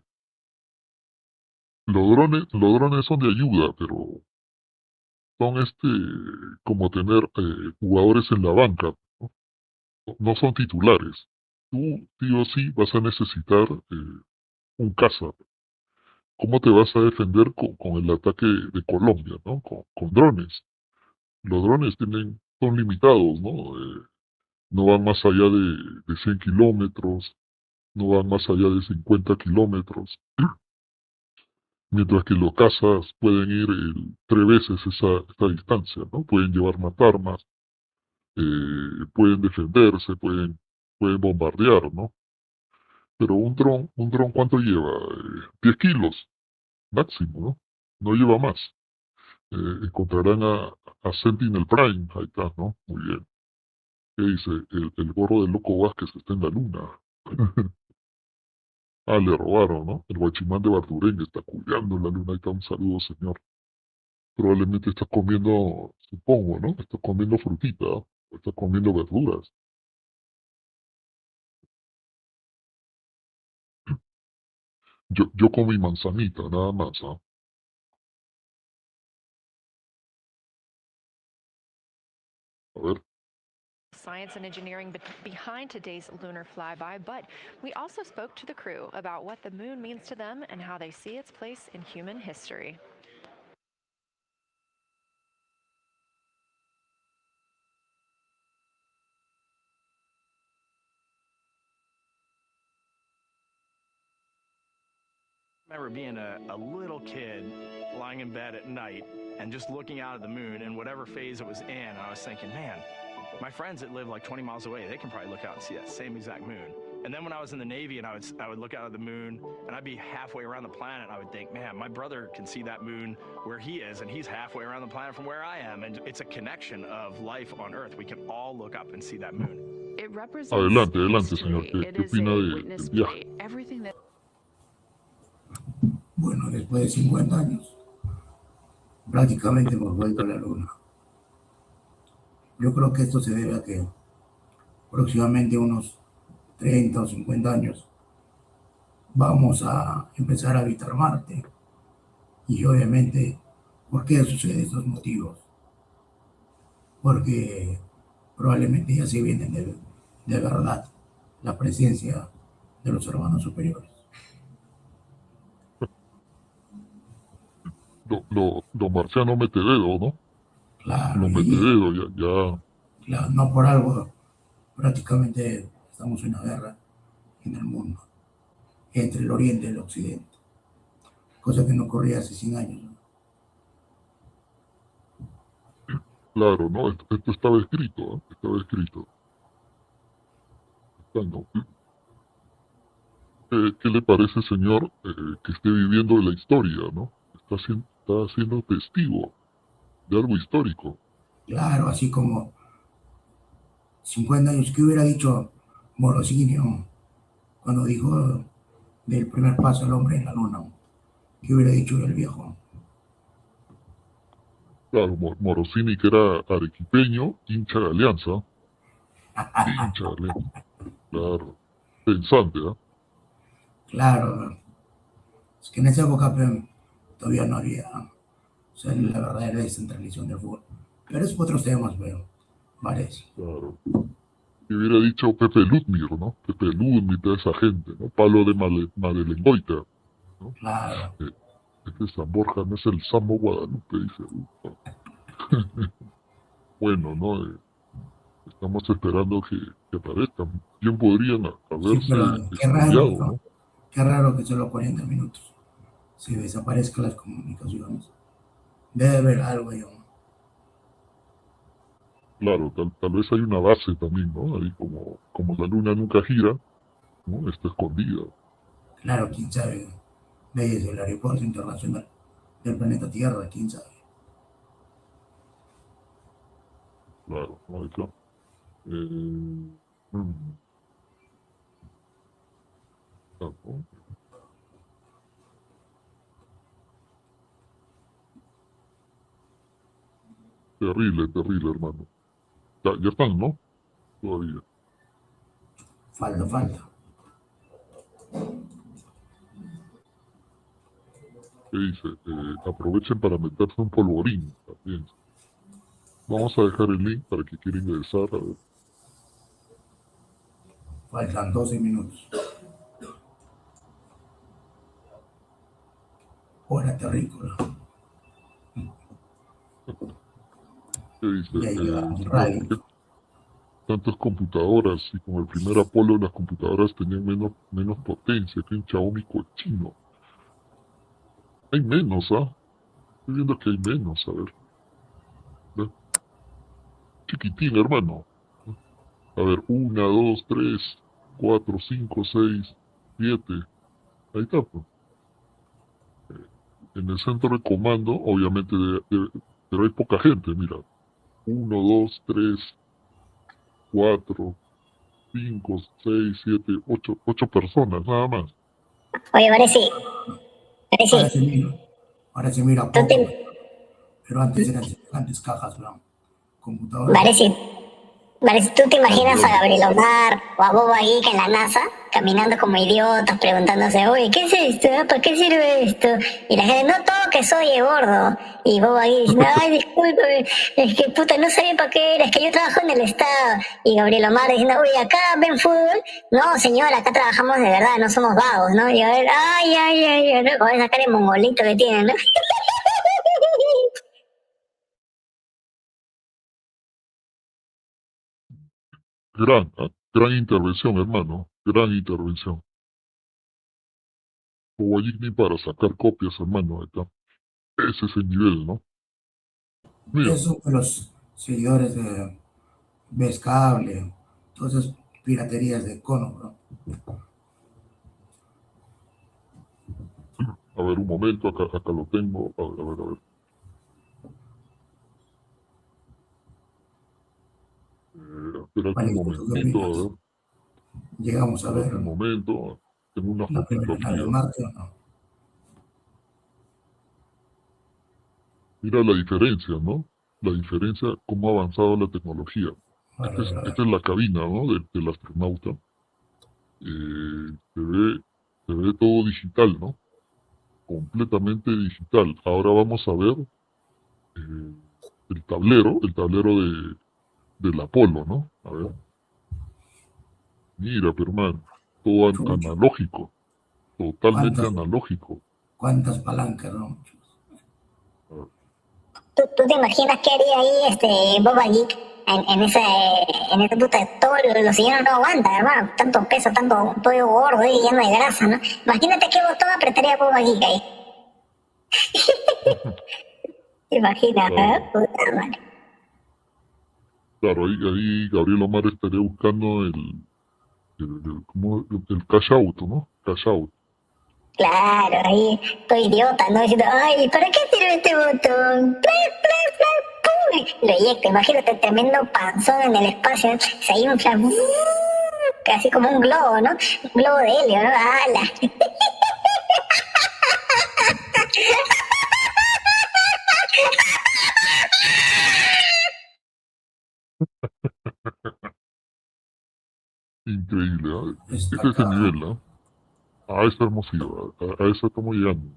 los drones son de ayuda, pero son como tener jugadores en la banca, ¿no? No son titulares. Tú, sí o sí, vas a necesitar un caza. ¿cómo te vas a defender con el ataque de Colombia, ¿no? Con drones. Los drones son limitados, ¿no? No van más allá de 100 kilómetros, no van más allá de 50 kilómetros, mientras que los cazas pueden ir 3 veces esa distancia, ¿no? Pueden llevar matarmas, pueden defenderse, pueden bombardear, ¿no? Pero un dron ¿cuánto lleva? 10 kilos máximo, ¿no? No lleva más. Encontrarán a Sentinel Prime, ahí está, ¿no? Muy bien. ¿Qué dice? El gorro del loco Vázquez está en la luna. Ah, le robaron, ¿no? El guachimán de Barturengue está cuidando en la luna. Ahí está, un saludo, señor. Probablemente está comiendo, supongo, ¿no? Está comiendo frutita, ¿no? O está comiendo verduras. Yo con mi manzanita, nada más, ¿ah? A ver. Science and engineering behind today's lunar flyby, but we also spoke to the crew about what the moon means to them and how they see its place in human history. I remember being a little kid lying in bed at night and just looking out at the moon and whatever phase it was in, and I was thinking, man, my friends that live like 20 miles away, they can probably look out and see that same exact moon. And then when I was in the Navy and I would look out at the moon and I'd be halfway around the planet, and I would think, man, my brother can see that moon where he is and he's halfway around the planet from where I am. And it's a connection of life on Earth. We can all look up and see that moon. It represents Adelante, adelante, señor. history. ¿Qué It is opina a del witness viaje? plate. Everything that Bueno, después de 50 años, prácticamente hemos vuelto a la Luna. Yo creo que esto se debe a que próximamente unos 30 o 50 años vamos a empezar a habitar Marte. Y obviamente, ¿por qué suceden estos motivos? Porque probablemente ya se viene de verdad la presencia de los hermanos superiores. Los marcianos mete dedo, ¿no? Claro, Los mete dedo, ya. Claro, no por algo, prácticamente estamos en una guerra en el mundo, entre el Oriente y el Occidente, cosa que no ocurría hace 100 años. ¿No? Claro, ¿no? Esto estaba escrito, ¿eh? Estaba escrito. ¿No? ¿Qué le parece, señor, que esté viviendo de la historia, ¿no? Está siendo testigo de algo histórico. Claro, así como 50 años, ¿qué hubiera dicho Morosini cuando dijo del primer paso al hombre en la luna? ¿Qué hubiera dicho el viejo? Claro, Morosini, que era arequipeño, hincha de Alianza. Hincha de Alianza. Claro. Pensante, ¿eh? Claro. Es que en esa época todavía no había, o sea, la verdadera descentralización del fútbol. Pero es por otros temas, veo. Parece. Claro. Que hubiera dicho Pepe Ludmir, ¿no? Pepe Ludmir, toda esa gente, ¿no? Palo de Madelengoita, ¿no? Claro. Este San Borja no es el Sambo Guadalupe, dice. Bueno, ¿no? Estamos esperando que aparezcan. Bien podrían haberse qué raro, ¿no? Qué raro que solo 40 minutos se desaparezcan las comunicaciones. Debe haber algo ahí. Claro, tal vez hay una base también, ¿no? Ahí como la luna nunca gira, ¿no? Está escondida. Claro, quién sabe. Desde el aeropuerto internacional del planeta Tierra, quién sabe. Claro, ahí está. Claro. Terrible, terrible, hermano. Ya están, ¿no? Todavía. Falta. ¿Qué dice? Aprovechen para meterse un polvorín también. Vamos a dejar el link para que quiera ingresar. A ver. Faltan 12 minutos. o era terrícola. ¿Qué dice? Y ahí ¿Por radio. qué tantas computadoras? Y con el primer Apolo las computadoras tenían menos potencia que un Xiaomi cochino. Hay menos, ¿ah? Estoy viendo que hay menos, a ver. ¿Ve? Chiquitín, hermano. A ver, 1, 2, 3, 4, 5, 6, 7. Ahí está, pues. En el centro de comando, obviamente, pero hay poca gente, mira. 1, 2, 3, 4, 5, 6, 7, 8 personas, nada más. Oye, parece. Ahora se mira poco, pero antes eran semejantes cajas, ¿no? Computadoras. Vale, si tú te imaginas a Gabriel Omar o a Boba Geek en la NASA caminando como idiotas preguntándose, oye, ¿qué es esto? ¿Para qué sirve esto? Y la gente, no toques, oye, gordo. Y Boba Geek dice, ay, discúlpame, es que puta, no sabía para qué era, es que yo trabajo en el Estado. Y Gabriel Omar diciendo, oye, acá ven fútbol. No, señora, acá trabajamos de verdad, no somos vagos, ¿no? Y a ver, ay, ¿no? Con esa cara de mongolito que tienen, ¿no? Gran intervención, hermano. Gran intervención. O ni para sacar copias, hermano. Ahí está. Ese es el nivel, ¿no? Mira. Eso que los seguidores de Ves Cable, todas esas piraterías de cono, ¿no? A ver, un momento, acá lo tengo. A ver. Espera un momentito, a ver. Llegamos a ver. Un momento, tengo una fotito aquí. ¿De Marte o no? Mira la diferencia, ¿no? La diferencia, cómo ha avanzado la tecnología. Esta es la cabina, ¿no? Del astronauta. Se ve todo digital, ¿no? Completamente digital. Ahora vamos a ver el tablero del Apolo, ¿no? A ver. Mira, pero hermano, todo analógico. Totalmente analógico. ¿Cuántas palancas, no? ¿Tú te imaginas qué haría ahí Boba Geek en ese puta? Todos los señores no aguantan, hermano. Tanto peso, tanto pollo gordo ahí lleno de grasa, ¿no? Imagínate qué botón apretaría Boba Geek ahí. ¿Te imaginas, puta madre? Claro, ahí Gabriel Omar estaría buscando el cash out, ¿no? Cash out. Claro, ahí estoy idiota, ¿no? Diciendo, ay, ¿para qué sirve este botón? ¡Pum! Lo eyecta, imagínate, tremendo panzón en el espacio, se infla, casi como un globo, ¿no? Un globo de helio, ¿no? ¡Hala! Increíble, ¿eh? Ese es el nivel, ¿no? A esa hermosura, a eso estamos llegando.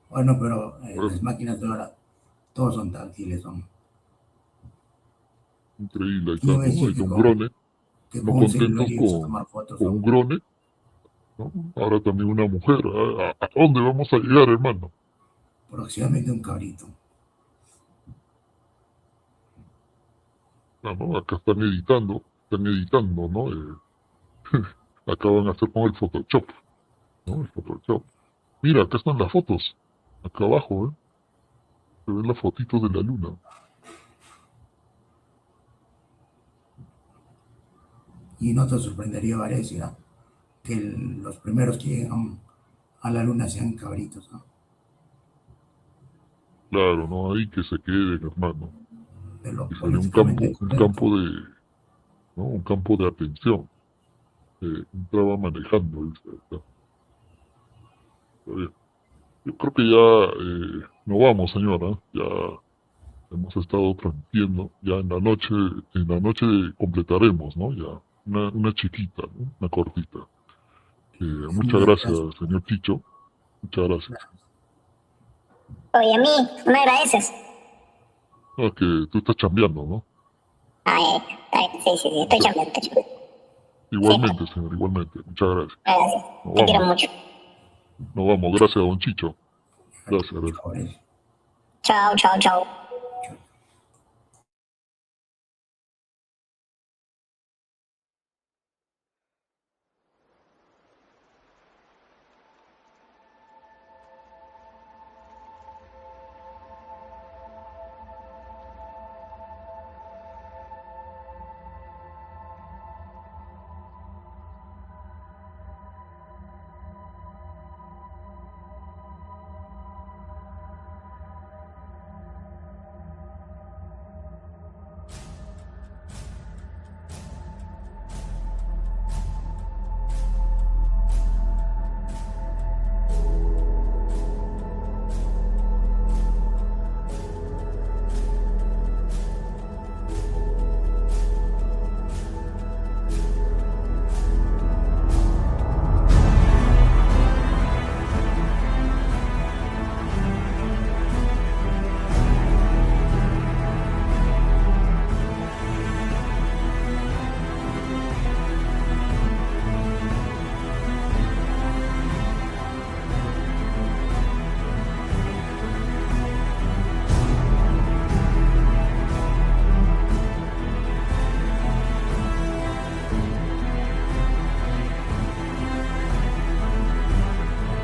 Bueno, pero las máquinas de ahora, todos son táctiles, son. Increíble, ahí está un grone, no contentos con un grone, ¿no? Ahora también una mujer. ¿A dónde vamos a llegar, hermano? Próximamente un cabrito. ¿No? Acá están editando, ¿no? Acá van a hacer con el Photoshop, ¿no? El Photoshop. Mira, acá están las fotos, acá abajo, se ven las fotitos de la luna. Y no te sorprendería, Varecia, que los primeros que llegan a la luna sean cabritos, ¿no? Claro, no hay que se queden, hermano. Y sería un campo de atención. Entraba manejando, dice. Yo creo que ya no vamos, señora. Ya hemos estado transmitiendo. Ya en la noche completaremos, ¿no? Ya una chiquita, ¿no? Una cortita. Muchas gracias, señor Chicho. Muchas gracias. Oye, a mí, ¿no me agradeces? No, que tú estás chambeando, ¿no? Sí, estoy chambeando. Igualmente, señor, igualmente. Muchas gracias. Gracias, te quiero mucho. Nos vamos, gracias, don Chicho. Gracias, gracias. Chao, chao, chao.